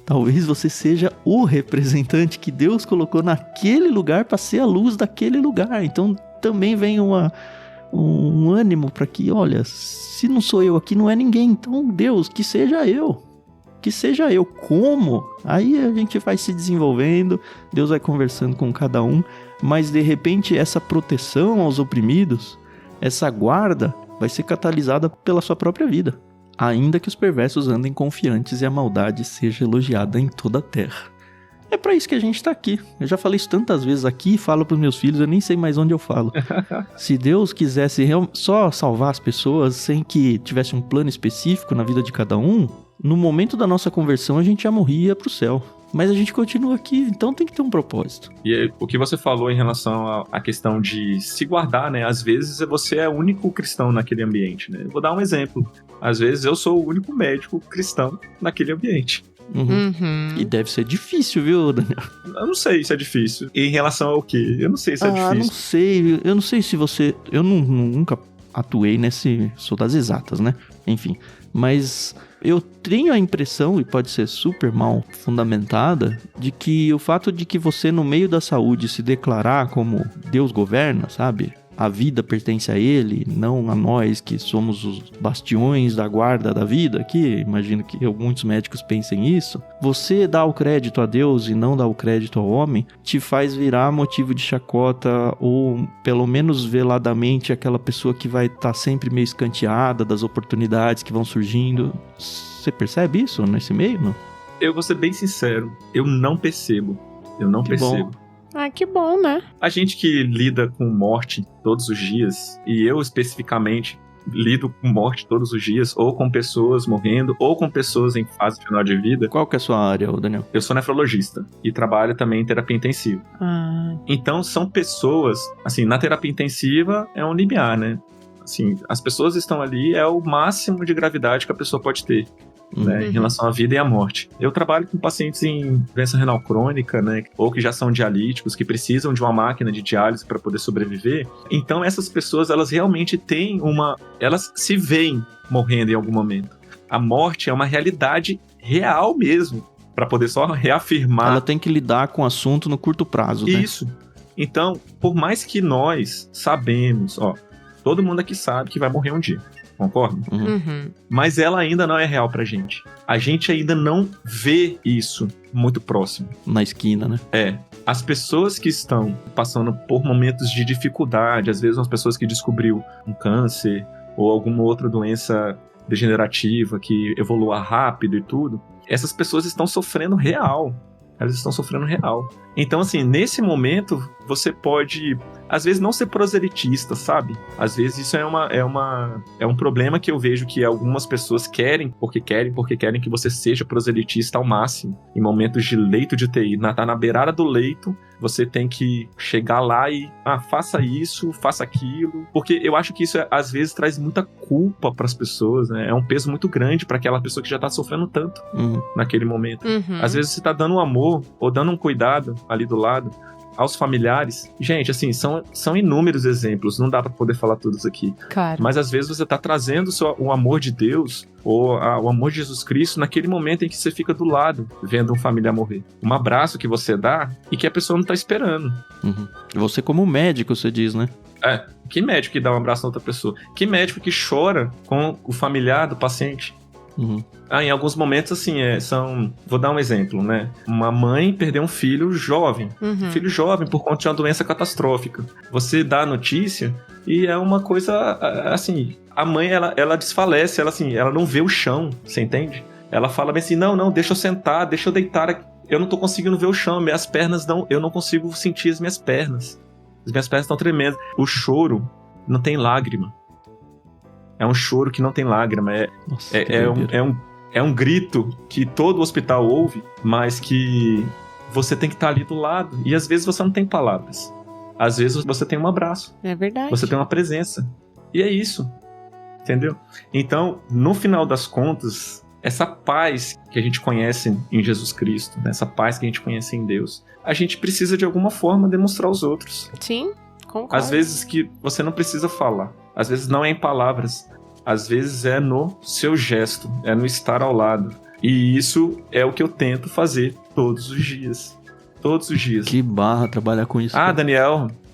talvez você seja o representante que Deus colocou naquele lugar para ser a luz daquele lugar. Então também vem um ânimo para que, olha, se não sou eu aqui, não é ninguém. Então Deus, que seja eu. Que seja eu. Como? Aí a gente vai se desenvolvendo, Deus vai conversando com cada um, mas de repente essa proteção aos oprimidos, essa guarda, vai ser catalisada pela sua própria vida. Ainda que os perversos andem confiantes e a maldade seja elogiada em toda a terra. É pra isso que a gente tá aqui. Eu já falei isso tantas vezes aqui, falo pros meus filhos, eu nem sei mais onde eu falo. Se Deus quisesse só salvar as pessoas sem que tivesse um plano específico na vida de cada um, no momento da nossa conversão a gente já morria pro céu. Mas a gente continua aqui, então tem que ter um propósito. E o que você falou em relação à questão de se guardar, né? Às vezes você é o único cristão naquele ambiente, né? Eu vou dar um exemplo. Às vezes eu sou o único médico cristão naquele ambiente. Uhum. E deve ser difícil, viu, Daniel? Eu não sei se é difícil. Em relação ao quê? Eu não sei se é difícil. Não sei. Eu não sei se você... Eu nunca atuei sou das exatas, né? Enfim, mas eu tenho a impressão, e pode ser super mal fundamentada, de que o fato de que você no meio da saúde se declarar como Deus governa, sabe? A vida pertence a Ele, não a nós que somos os bastiões da guarda da vida aqui. Imagino que muitos médicos pensem isso. Você dá o crédito a Deus e não dá o crédito ao homem, te faz virar motivo de chacota ou, pelo menos veladamente, aquela pessoa que vai estar sempre meio escanteada das oportunidades que vão surgindo. Você percebe isso nesse meio, não? Eu vou ser bem sincero, eu não percebo. Eu não percebo. Bom. Ah, que bom, né? A gente que lida com morte todos os dias, e eu especificamente lido com morte todos os dias, ou com pessoas morrendo, ou com pessoas em fase final de vida. Qual que é a sua área, Daniel? Eu sou nefrologista e trabalho também em terapia intensiva. Então são pessoas, assim, na terapia intensiva é um limiar, né? Assim, as pessoas estão ali, é o máximo de gravidade que a pessoa pode ter. Né, em relação à vida e à morte. Eu trabalho com pacientes em doença renal crônica, né, ou que já são dialíticos, que precisam de uma máquina de diálise para poder sobreviver. Então essas pessoas, elas realmente têm elas se veem morrendo em algum momento. A morte é uma realidade real mesmo, para poder só reafirmar. Ela tem que lidar com o assunto no curto prazo, né? Isso. Então, por mais que nós sabemos, todo mundo aqui sabe que vai morrer um dia, concorda? Uhum. Mas ela ainda não é real pra gente. A gente ainda não vê isso muito próximo. Na esquina, né? As pessoas que estão passando por momentos de dificuldade, às vezes umas pessoas que descobriu um câncer ou alguma outra doença degenerativa que evolua rápido e tudo, essas pessoas estão sofrendo real. Elas estão sofrendo real. Então, assim, nesse momento, você pode, às vezes, não ser proselitista, sabe? Às vezes isso é um problema que eu vejo que algumas pessoas querem que você seja proselitista ao máximo. Em momentos de leito de UTI, tá na beirada do leito, você tem que chegar lá e, faça isso, faça aquilo. Porque eu acho que isso, às vezes, traz muita culpa para as pessoas, né? É um peso muito grande para aquela pessoa que já tá sofrendo tanto naquele momento. Uhum. Às vezes você tá dando um amor ou dando um cuidado ali do lado aos familiares. Gente, assim, são inúmeros exemplos, não dá pra poder falar todos aqui. Claro. Mas às vezes você tá trazendo o amor de Deus ou o amor de Jesus Cristo naquele momento em que você fica do lado, vendo um familiar morrer. Um abraço que você dá e que a pessoa não tá esperando. Uhum. Você como médico, você diz, né? Que médico que dá um abraço na outra pessoa? Que médico que chora com o familiar do paciente? Uhum. Em alguns momentos, assim, vou dar um exemplo, né? Uma mãe perdeu um filho jovem. Uhum. Um filho jovem por conta de uma doença catastrófica. Você dá a notícia e é uma coisa, assim... A mãe, ela desfalece, ela não vê o chão, você entende? Ela fala bem assim, não, deixa eu sentar, deixa eu deitar aqui. Eu não tô conseguindo ver o chão, minhas pernas eu não consigo sentir as minhas pernas. As minhas pernas estão tremendo. O choro não tem lágrima. É um choro que não tem lágrima. Nossa, é um grito que todo hospital ouve, mas que você tem que estar ali do lado. E às vezes você não tem palavras. Às vezes você tem um abraço. É verdade. Você tem uma presença. E é isso. Entendeu? Então, no final das contas, essa paz que a gente conhece em Jesus Cristo, né? Essa paz que a gente conhece em Deus, a gente precisa de alguma forma demonstrar aos outros. Sim, concordo. Às vezes que você não precisa falar. Às vezes não é em palavras. Às vezes é no seu gesto. É no estar ao lado. E isso é o que eu tento fazer todos os dias. Todos os dias. Que barra trabalhar com isso.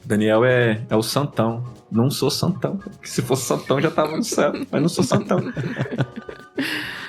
Daniel é o santão. Não sou santão. Se fosse santão já tava no céu. Mas não sou santão.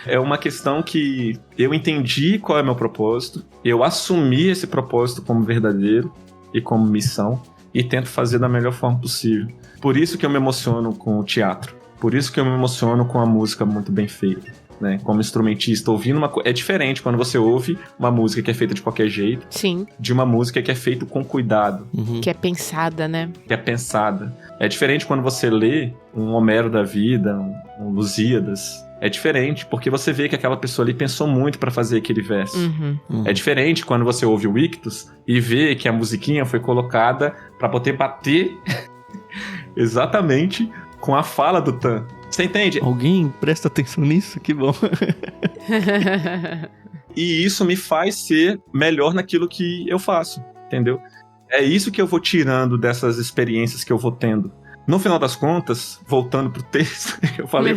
É uma questão que eu entendi qual é meu propósito. Eu assumi esse propósito como verdadeiro e como missão. E tento fazer da melhor forma possível. Por isso que eu me emociono com o teatro. Por isso que eu me emociono com a música muito bem feita. Né? Como instrumentista, ouvindo uma coisa. É diferente quando você ouve uma música que é feita de qualquer jeito. Sim. De uma música que é feita com cuidado. Uhum. Que é pensada, né? Que é pensada. É diferente quando você lê um Homero da vida, um Lusíadas. É diferente, porque você vê que aquela pessoa ali pensou muito pra fazer aquele verso. Uhum. É diferente quando você ouve o Ictus e vê que a musiquinha foi colocada pra poder bater exatamente com a fala do Tan. Você entende? Alguém presta atenção nisso? Que bom. E isso me faz ser melhor naquilo que eu faço, entendeu? É isso que eu vou tirando dessas experiências que eu vou tendo. No final das contas, voltando pro texto que eu falei.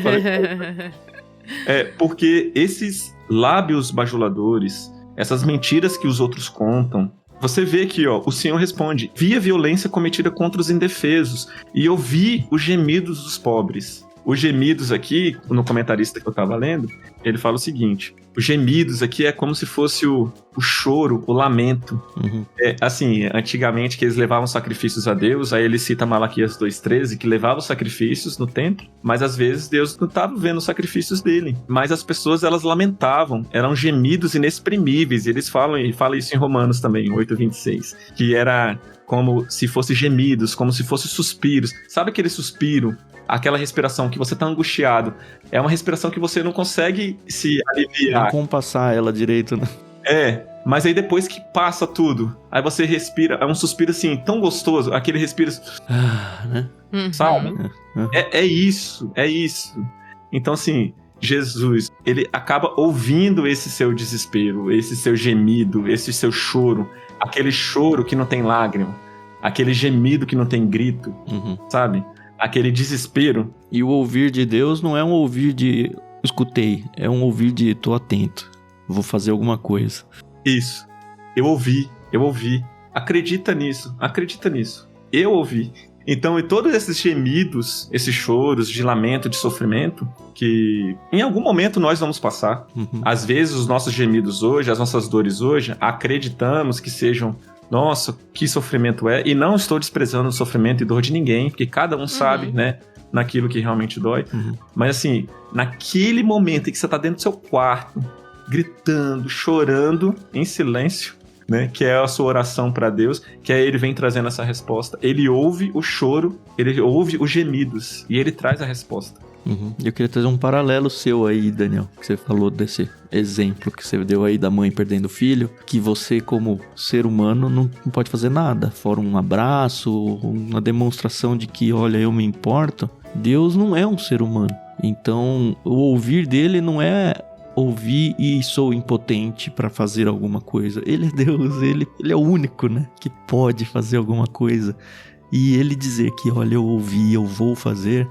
Porque esses lábios bajuladores, essas mentiras que os outros contam, você vê que, o Senhor responde: vi a violência cometida contra os indefesos e ouvi os gemidos dos pobres. Os gemidos aqui, no comentarista que eu tava lendo, ele fala o seguinte: os gemidos aqui é como se fosse o choro, o lamento. Uhum. Assim, antigamente que eles levavam sacrifícios a Deus, aí ele cita Malaquias 2,13, que levava os sacrifícios no templo, mas às vezes Deus não estava vendo os sacrifícios dele. Mas as pessoas, elas lamentavam, eram gemidos inexprimíveis, e eles falam isso em Romanos também, 8,26, que era como se fosse gemidos, como se fosse suspiros. Sabe aquele suspiro? Aquela respiração que você tá angustiado. É uma respiração que você não consegue se aliviar. Não compassar ela direito, né? Mas aí depois que passa tudo, aí você respira, é um suspiro assim, tão gostoso, aquele respiro, né? Sabe? Uhum. É isso. Então assim, Jesus, ele acaba ouvindo esse seu desespero, esse seu gemido, esse seu choro, aquele choro que não tem lágrima, aquele gemido que não tem grito, sabe? Aquele desespero. E o ouvir de Deus não é um ouvir de escutei, é um ouvir de tô atento, vou fazer alguma coisa. Isso. Eu ouvi. acredita nisso. Eu ouvi. Então, e todos esses gemidos, esses choros de lamento, de sofrimento, que em algum momento nós vamos passar. Às vezes, os nossos gemidos hoje, as nossas dores hoje, acreditamos que sejam, nossa, que sofrimento é. E não estou desprezando o sofrimento e dor de ninguém, porque cada um sabe, né, naquilo que realmente dói. Mas assim, naquele momento em que você está dentro do seu quarto, gritando, chorando, em silêncio, né, que é a sua oração para Deus, que aí ele vem trazendo essa resposta. Ele ouve o choro, ele ouve os gemidos e ele traz a resposta. Eu queria trazer um paralelo seu aí, Daniel, que você falou desse exemplo que você deu aí da mãe perdendo o filho, que você, como ser humano, não pode fazer nada, fora um abraço, uma demonstração de que, olha, eu me importo. Deus não é um ser humano, então o ouvir dele não é ouvir e sou impotente para fazer alguma coisa. Ele é Deus, ele é o único, né, que pode fazer alguma coisa. E ele dizer que, olha, eu ouvi, eu vou fazer,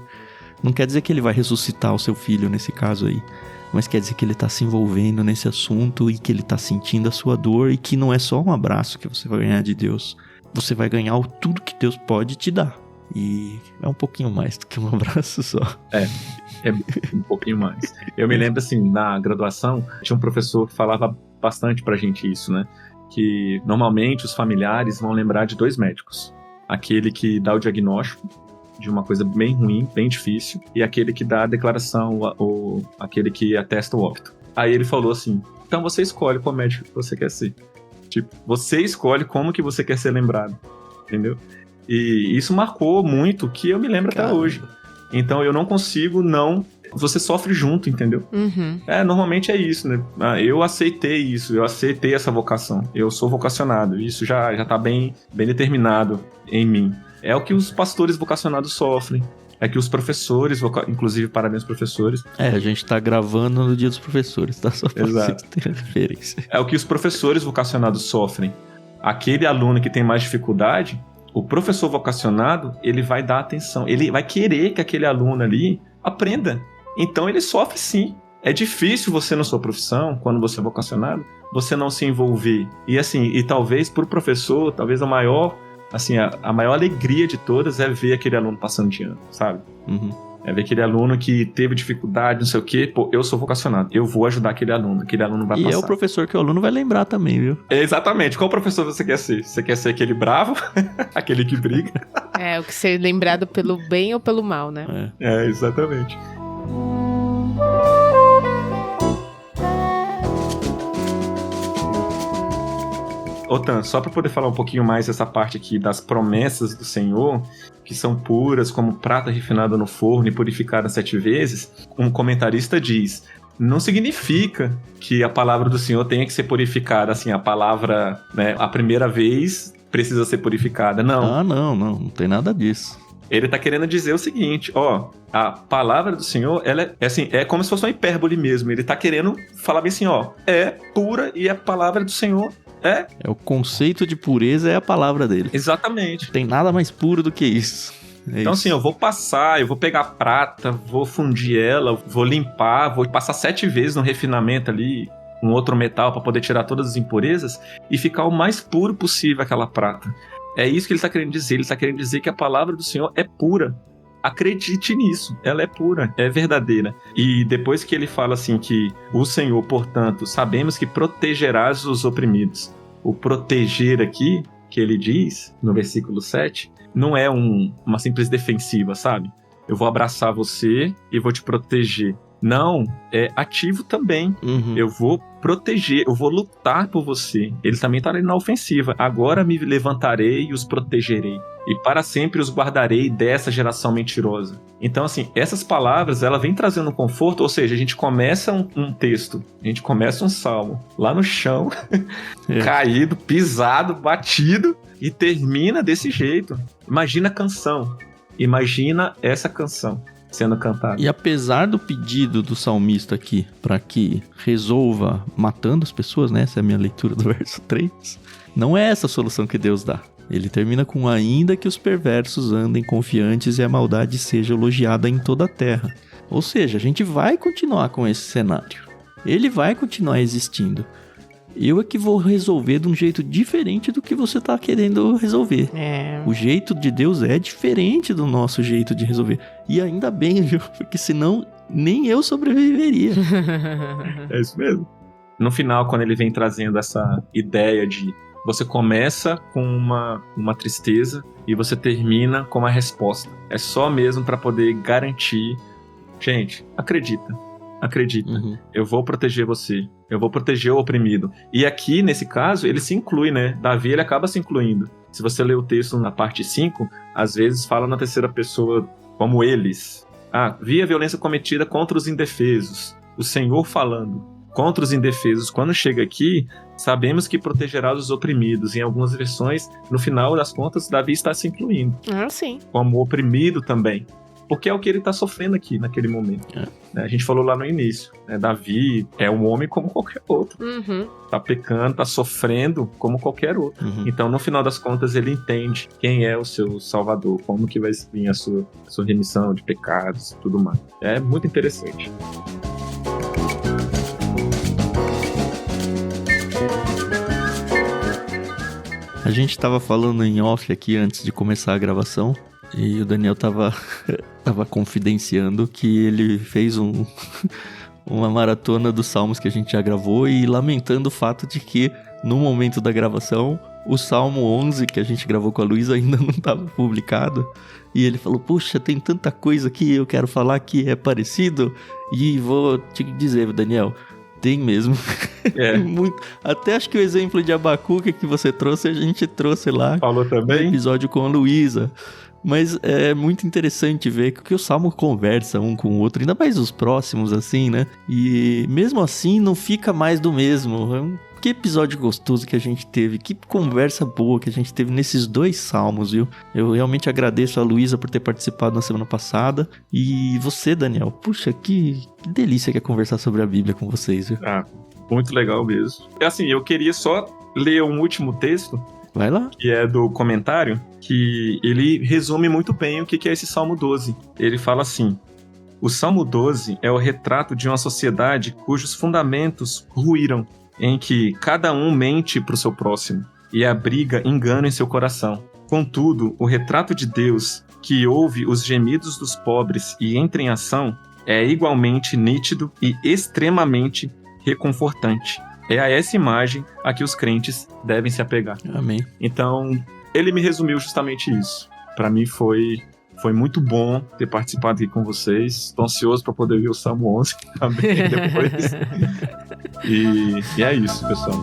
não quer dizer que ele vai ressuscitar o seu filho nesse caso aí, mas quer dizer que ele tá se envolvendo nesse assunto e que ele tá sentindo a sua dor e que não é só um abraço que você vai ganhar de Deus. Você vai ganhar tudo que Deus pode te dar. E é um pouquinho mais do que um abraço só. É um pouquinho mais. Eu me lembro, assim, na graduação, tinha um professor que falava bastante pra gente isso, né? Que normalmente os familiares vão lembrar de 2 médicos. Aquele que dá o diagnóstico de uma coisa bem ruim, bem difícil, e aquele que dá a declaração, ou aquele que atesta o óbito. Aí ele falou assim, então você escolhe qual médico que você quer ser. Tipo, você escolhe como que você quer ser lembrado, entendeu? E isso marcou muito, que eu me lembro até hoje. Então eu não consigo não... Você sofre junto, entendeu? Normalmente é isso, né? Eu aceitei isso, eu aceitei essa vocação. Eu sou vocacionado, isso já tá bem determinado em mim. É o que os pastores vocacionados sofrem. É que os professores, inclusive parabéns professores... a gente tá gravando no dia dos professores, tá? Só pra vocês terem referência. É o que os professores vocacionados sofrem. Aquele aluno que tem mais dificuldade... O professor vocacionado, ele vai dar atenção, ele vai querer que aquele aluno ali aprenda. Então ele sofre sim. É difícil você na sua profissão, quando você é vocacionado, você não se envolver. E assim, e talvez pro professor, talvez a maior alegria de todas é ver aquele aluno passando de ano, sabe? É ver aquele aluno que teve dificuldade, não sei o quê. Pô, eu sou vocacionado, eu vou ajudar aquele aluno vai passar. E é o professor que o aluno vai lembrar também, viu? Exatamente. Qual professor você quer ser? Você quer ser aquele bravo? Aquele que briga? O que ser lembrado pelo bem ou pelo mal, né? Exatamente. Otan, só para poder falar um pouquinho mais dessa parte aqui das promessas do Senhor, que são puras como prata refinada no forno e purificada 7 vezes, um comentarista diz, não significa que a palavra do Senhor tenha que ser purificada, assim, a palavra, né, a primeira vez precisa ser purificada, não. Não tem nada disso. Ele tá querendo dizer o seguinte, a palavra do Senhor, ela é como se fosse uma hipérbole mesmo, ele tá querendo falar bem assim, é pura e a palavra do Senhor é o conceito de pureza é a palavra dele. Exatamente. Não tem nada mais puro do que isso. Então assim, eu vou pegar prata, vou fundir ela, vou limpar, vou passar 7 vezes no refinamento ali, um outro metal para poder tirar todas as impurezas e ficar o mais puro possível aquela prata. É isso que ele está querendo dizer. Ele está querendo dizer que a palavra do Senhor é pura. Acredite nisso, ela é pura, é verdadeira. E depois que ele fala assim que o Senhor, portanto, sabemos que protegerás os oprimidos. O proteger aqui, que ele diz no versículo 7, não é uma simples defensiva, sabe? Eu vou abraçar você e vou te proteger. Não, é ativo também. Eu vou proteger, eu vou lutar por você. Ele também está ali na ofensiva. Agora me levantarei e os protegerei. E para sempre os guardarei dessa geração mentirosa. Então, assim, essas palavras, ela vem trazendo um conforto, ou seja, a gente começa um texto, a gente começa um salmo, lá no chão, caído, pisado, batido, e termina desse jeito. Imagina a canção, imagina essa canção sendo cantada. E apesar do pedido do salmista aqui, para que resolva matando as pessoas, né, essa é a minha leitura do verso 3, não é essa a solução que Deus dá. Ele termina com ainda que os perversos andem confiantes e a maldade seja elogiada em toda a terra. Ou seja, a gente vai continuar com esse cenário. Ele vai continuar existindo. eu é que vou resolver de um jeito diferente do que você tá querendo resolver. O jeito de Deus é diferente do nosso jeito de resolver. E ainda bem, viu? Porque senão nem eu sobreviveria. É isso mesmo. No final, quando ele vem trazendo essa ideia de você começa com uma tristeza e você termina com uma resposta. É só mesmo para poder garantir. Gente, acredita. Eu vou proteger você. Eu vou proteger o oprimido. E aqui, nesse caso, ele se inclui, né? Davi, ele acaba se incluindo. Se você ler o texto na parte 5, às vezes fala na terceira pessoa como eles. Vi a violência cometida contra os indefesos. O Senhor falando. Contra os indefesos. Quando chega aqui, sabemos que protegerá os oprimidos. Em algumas versões, no final das contas, Davi está se incluindo. Sim. Como oprimido também. Porque é o que ele está sofrendo aqui, naquele momento. A gente falou lá no início. Davi é um homem como qualquer outro. Tá pecando, tá sofrendo como qualquer outro. Então, no final das contas, ele entende quem é o seu salvador. Como que vai vir a sua remissão de pecados e tudo mais. É muito interessante. A gente tava falando em off aqui antes de começar a gravação e o Daniel tava confidenciando que ele fez uma maratona dos salmos que a gente já gravou e lamentando o fato de que no momento da gravação o Salmo 11 que a gente gravou com a Luísa ainda não estava publicado e ele falou, puxa, tem tanta coisa que eu quero falar que é parecido e vou te dizer, Daniel... Tem mesmo. Muito. Até acho que o exemplo de Abacuque que você trouxe, a gente trouxe lá. Falou também? No episódio com a Luísa. Mas é muito interessante ver que o Salmo conversa um com o outro, ainda mais os próximos, assim, né? E mesmo assim não fica mais do mesmo. Que episódio gostoso que a gente teve, que conversa boa que a gente teve nesses 2 salmos, viu? Eu realmente agradeço a Luísa por ter participado na semana passada. E você, Daniel, puxa, que delícia que é conversar sobre a Bíblia com vocês, viu? Muito legal mesmo. Assim, eu queria só ler um último texto. Vai lá. Que é do comentário, que ele resume muito bem o que é esse Salmo 12. Ele fala assim: o Salmo 12 é o retrato de uma sociedade cujos fundamentos ruíram, em que cada um mente para o seu próximo e abriga engano em seu coração. Contudo, o retrato de Deus, que ouve os gemidos dos pobres e entra em ação, é igualmente nítido e extremamente reconfortante. É a essa imagem a que os crentes devem se apegar. Amém. Então, ele me resumiu justamente isso. Para mim foi muito bom ter participado aqui com vocês. Estou ansioso para poder ver o Salmo 11 também depois. E é isso, pessoal.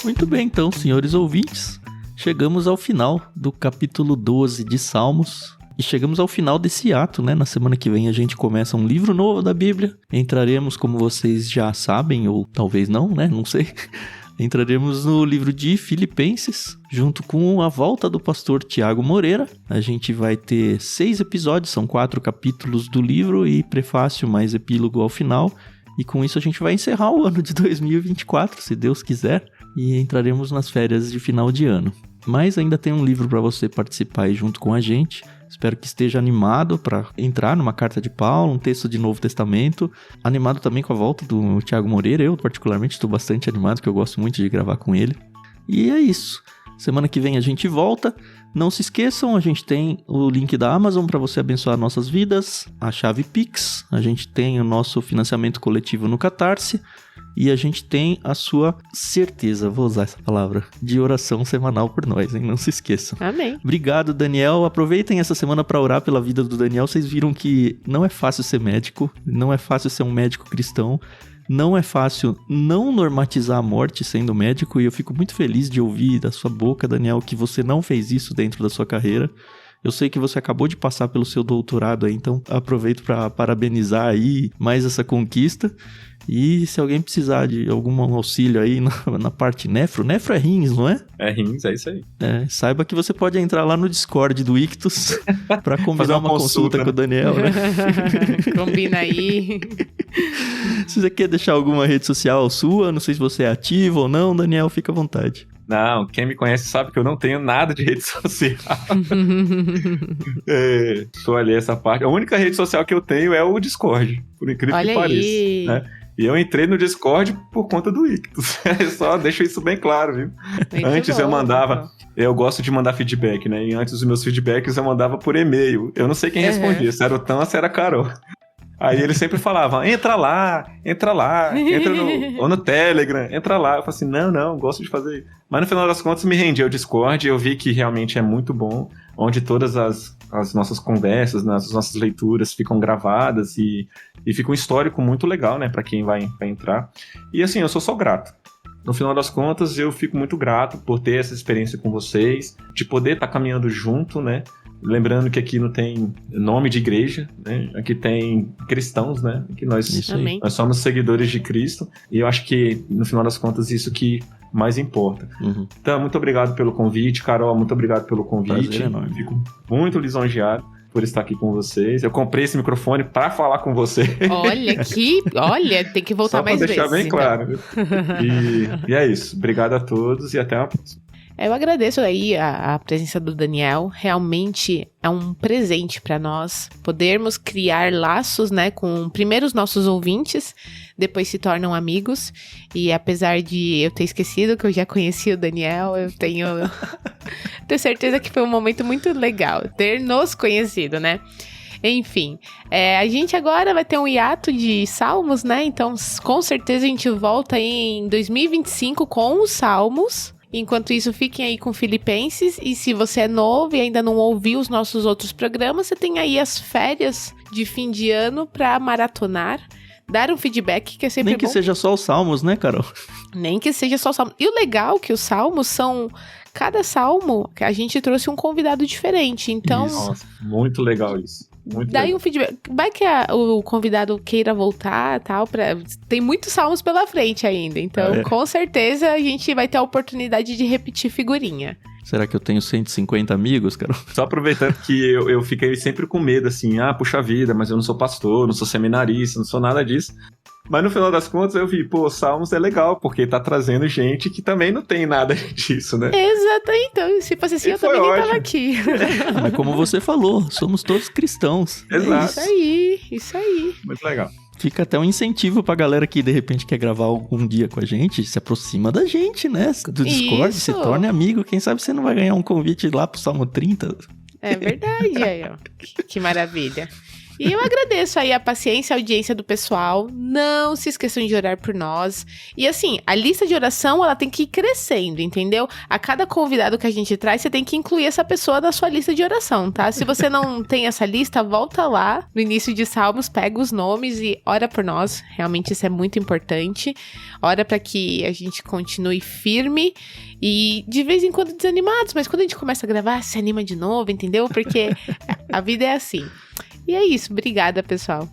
Muito bem, então, senhores ouvintes, chegamos ao final do capítulo 12 de Salmos. E chegamos ao final desse ato, né? Na semana que vem a gente começa um livro novo da Bíblia. Entraremos, como vocês já sabem, ou talvez não, né? Não sei. Entraremos no livro de Filipenses, junto com a volta do pastor Tiago Moreira. A gente vai ter 6 episódios, são 4 capítulos do livro e prefácio mais epílogo ao final. E com isso a gente vai encerrar o ano de 2024, se Deus quiser. E entraremos nas férias de final de ano. Mas ainda tem um livro para você participar aí junto com a gente. Espero que esteja animado para entrar numa carta de Paulo, um texto de Novo Testamento. Animado também com a volta do Tiago Moreira. Eu, particularmente, estou bastante animado, porque eu gosto muito de gravar com ele. E é isso. Semana que vem a gente volta. Não se esqueçam, a gente tem o link da Amazon para você abençoar nossas vidas, a chave Pix, a gente tem o nosso financiamento coletivo no Catarse e a gente tem a sua certeza, vou usar essa palavra, de oração semanal por nós, hein? Não se esqueçam. Amém. Obrigado, Daniel. Aproveitem essa semana para orar pela vida do Daniel. Vocês viram que não é fácil ser médico, não é fácil ser um médico cristão. Não é fácil não normatizar a morte sendo médico, e eu fico muito feliz de ouvir da sua boca, Daniel, que você não fez isso dentro da sua carreira. Eu sei que você acabou de passar pelo seu doutorado aí, então aproveito para parabenizar aí mais essa conquista. E se alguém precisar de algum auxílio aí na parte nefro é rins, não é? É rins, é isso aí. Saiba que você pode entrar lá no Discord do Ictus para combinar uma consulta com o Daniel, né? Combina aí. Se você quer deixar alguma rede social sua, não sei se você é ativo ou não, Daniel, fica à vontade. Não, quem me conhece sabe que eu não tenho nada de rede social. Sou ali essa parte. A única rede social que eu tenho é o Discord, por incrível que pareça. Né? E eu entrei no Discord por conta do Ictus. Só deixo isso bem claro, viu? Antes eu mandava... Eu gosto de mandar feedback, né? E antes os meus feedbacks eu mandava por e-mail. Eu não sei quem respondia, se era o Tan ou se era a Carol. Aí ele sempre falava, entra lá, entra no Telegram, entra lá. Eu falei assim, não, gosto de fazer isso. Mas no final das contas me rendi ao Discord, eu vi que realmente é muito bom, onde todas as nossas conversas, né, as nossas leituras ficam gravadas e fica um histórico muito legal, né, pra quem vai entrar. E assim, eu sou só grato. No final das contas, eu fico muito grato por ter essa experiência com vocês, de poder estar caminhando junto, né? Lembrando que aqui não tem nome de igreja, né? Aqui tem cristãos, né? Que nós somos seguidores de Cristo. E eu acho que, no final das contas, isso que mais importa. Então, muito obrigado pelo convite. Carol, muito obrigado pelo convite. Fico muito lisonjeado por estar aqui com vocês. Eu comprei esse microfone para falar com você. Olha, tem que voltar mais vezes. Só para deixar bem claro. E é isso. Obrigado a todos e até a próxima. Eu agradeço aí a presença do Daniel, realmente é um presente para nós podermos criar laços, né, com primeiro os nossos ouvintes, depois se tornam amigos, e apesar de eu ter esquecido que eu já conheci o Daniel, eu tenho certeza que foi um momento muito legal ter nos conhecido, né? Enfim, a gente agora vai ter um hiato de Salmos, né? Então, com certeza a gente volta aí em 2025 com os Salmos. Enquanto isso, fiquem aí com Filipenses, e se você é novo e ainda não ouviu os nossos outros programas, você tem aí as férias de fim de ano pra maratonar, dar um feedback, que é sempre bom. Nem que seja só os Salmos, né, Carol? Nem que seja só os Salmos. E o legal é que os Salmos são... Cada Salmo, a gente trouxe um convidado diferente, então... Nossa, muito legal isso. Muito Daí legal. um feedback. Vai que o convidado queira voltar e tal. Tem muitos salmos pela frente ainda. Então, com certeza, a gente vai ter a oportunidade de repetir figurinha. Será que eu tenho 150 amigos, Carol? Só aproveitando que eu fiquei sempre com medo, assim, puxa vida, mas eu não sou pastor, não sou seminarista, não sou nada disso. Mas no final das contas eu vi, Salmos é legal, porque tá trazendo gente que também não tem nada disso, né? Exato, então, se fosse assim, eu também nem tava aqui. Mas como você falou, somos todos cristãos. Exato. Isso aí. Muito legal. Fica até um incentivo pra galera que de repente quer gravar algum dia com a gente, se aproxima da gente, né? Do Discord, se torne amigo. Quem sabe você não vai ganhar um convite lá pro Salmo 30. É verdade, aí, ó. Que maravilha. E eu agradeço aí a paciência e a audiência do pessoal. Não se esqueçam de orar por nós. E assim, a lista de oração, ela tem que ir crescendo, entendeu? A cada convidado que a gente traz, você tem que incluir essa pessoa na sua lista de oração, tá? Se você não tem essa lista, volta lá no início de Salmos, pega os nomes e ora por nós. Realmente isso é muito importante. Ora para que a gente continue firme e de vez em quando desanimados. Mas quando a gente começa a gravar, se anima de novo, entendeu? Porque a vida é assim. E é isso, obrigada, pessoal.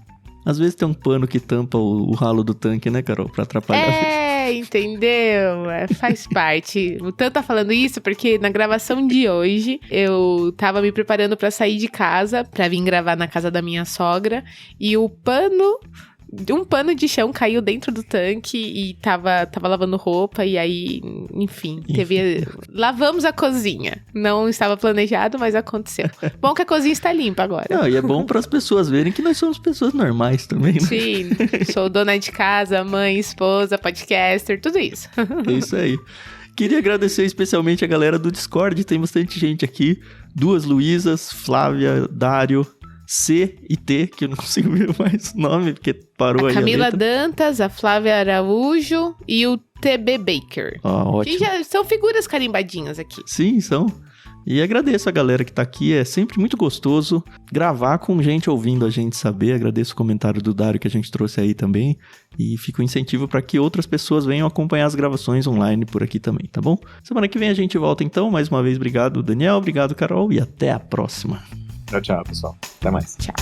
Às vezes tem um pano que tampa o ralo do tanque, né, Carol? Pra atrapalhar. Entendeu? Faz parte. O Tan tá falando isso porque na gravação de hoje, eu tava me preparando pra sair de casa, pra vir gravar na casa da minha sogra, e um pano de chão caiu dentro do tanque e tava lavando roupa, e aí, enfim, lavamos a cozinha. Não estava planejado, mas aconteceu. Bom que a cozinha está limpa agora. Não, e é bom para as pessoas verem que nós somos pessoas normais também, né? Sim, sou dona de casa, mãe, esposa, podcaster, tudo isso. É isso aí. Queria agradecer especialmente a galera do Discord, tem bastante gente aqui. 2 Luísas, Flávia, Dário, C e T, que eu não consigo ver mais o nome, porque parou aí a Camila letra. Dantas, a Flávia Araújo e o TB Baker. Ótimo. Que já são figuras carimbadinhas aqui. Sim, são. E agradeço a galera que tá aqui, é sempre muito gostoso gravar com gente ouvindo a gente saber. Agradeço o comentário do Dário que a gente trouxe aí também. E fica um incentivo para que outras pessoas venham acompanhar as gravações online por aqui também, tá bom? Semana que vem a gente volta então. Mais uma vez, obrigado Daniel, obrigado Carol e até a próxima. Tchau, pessoal. Até mais. Tchau.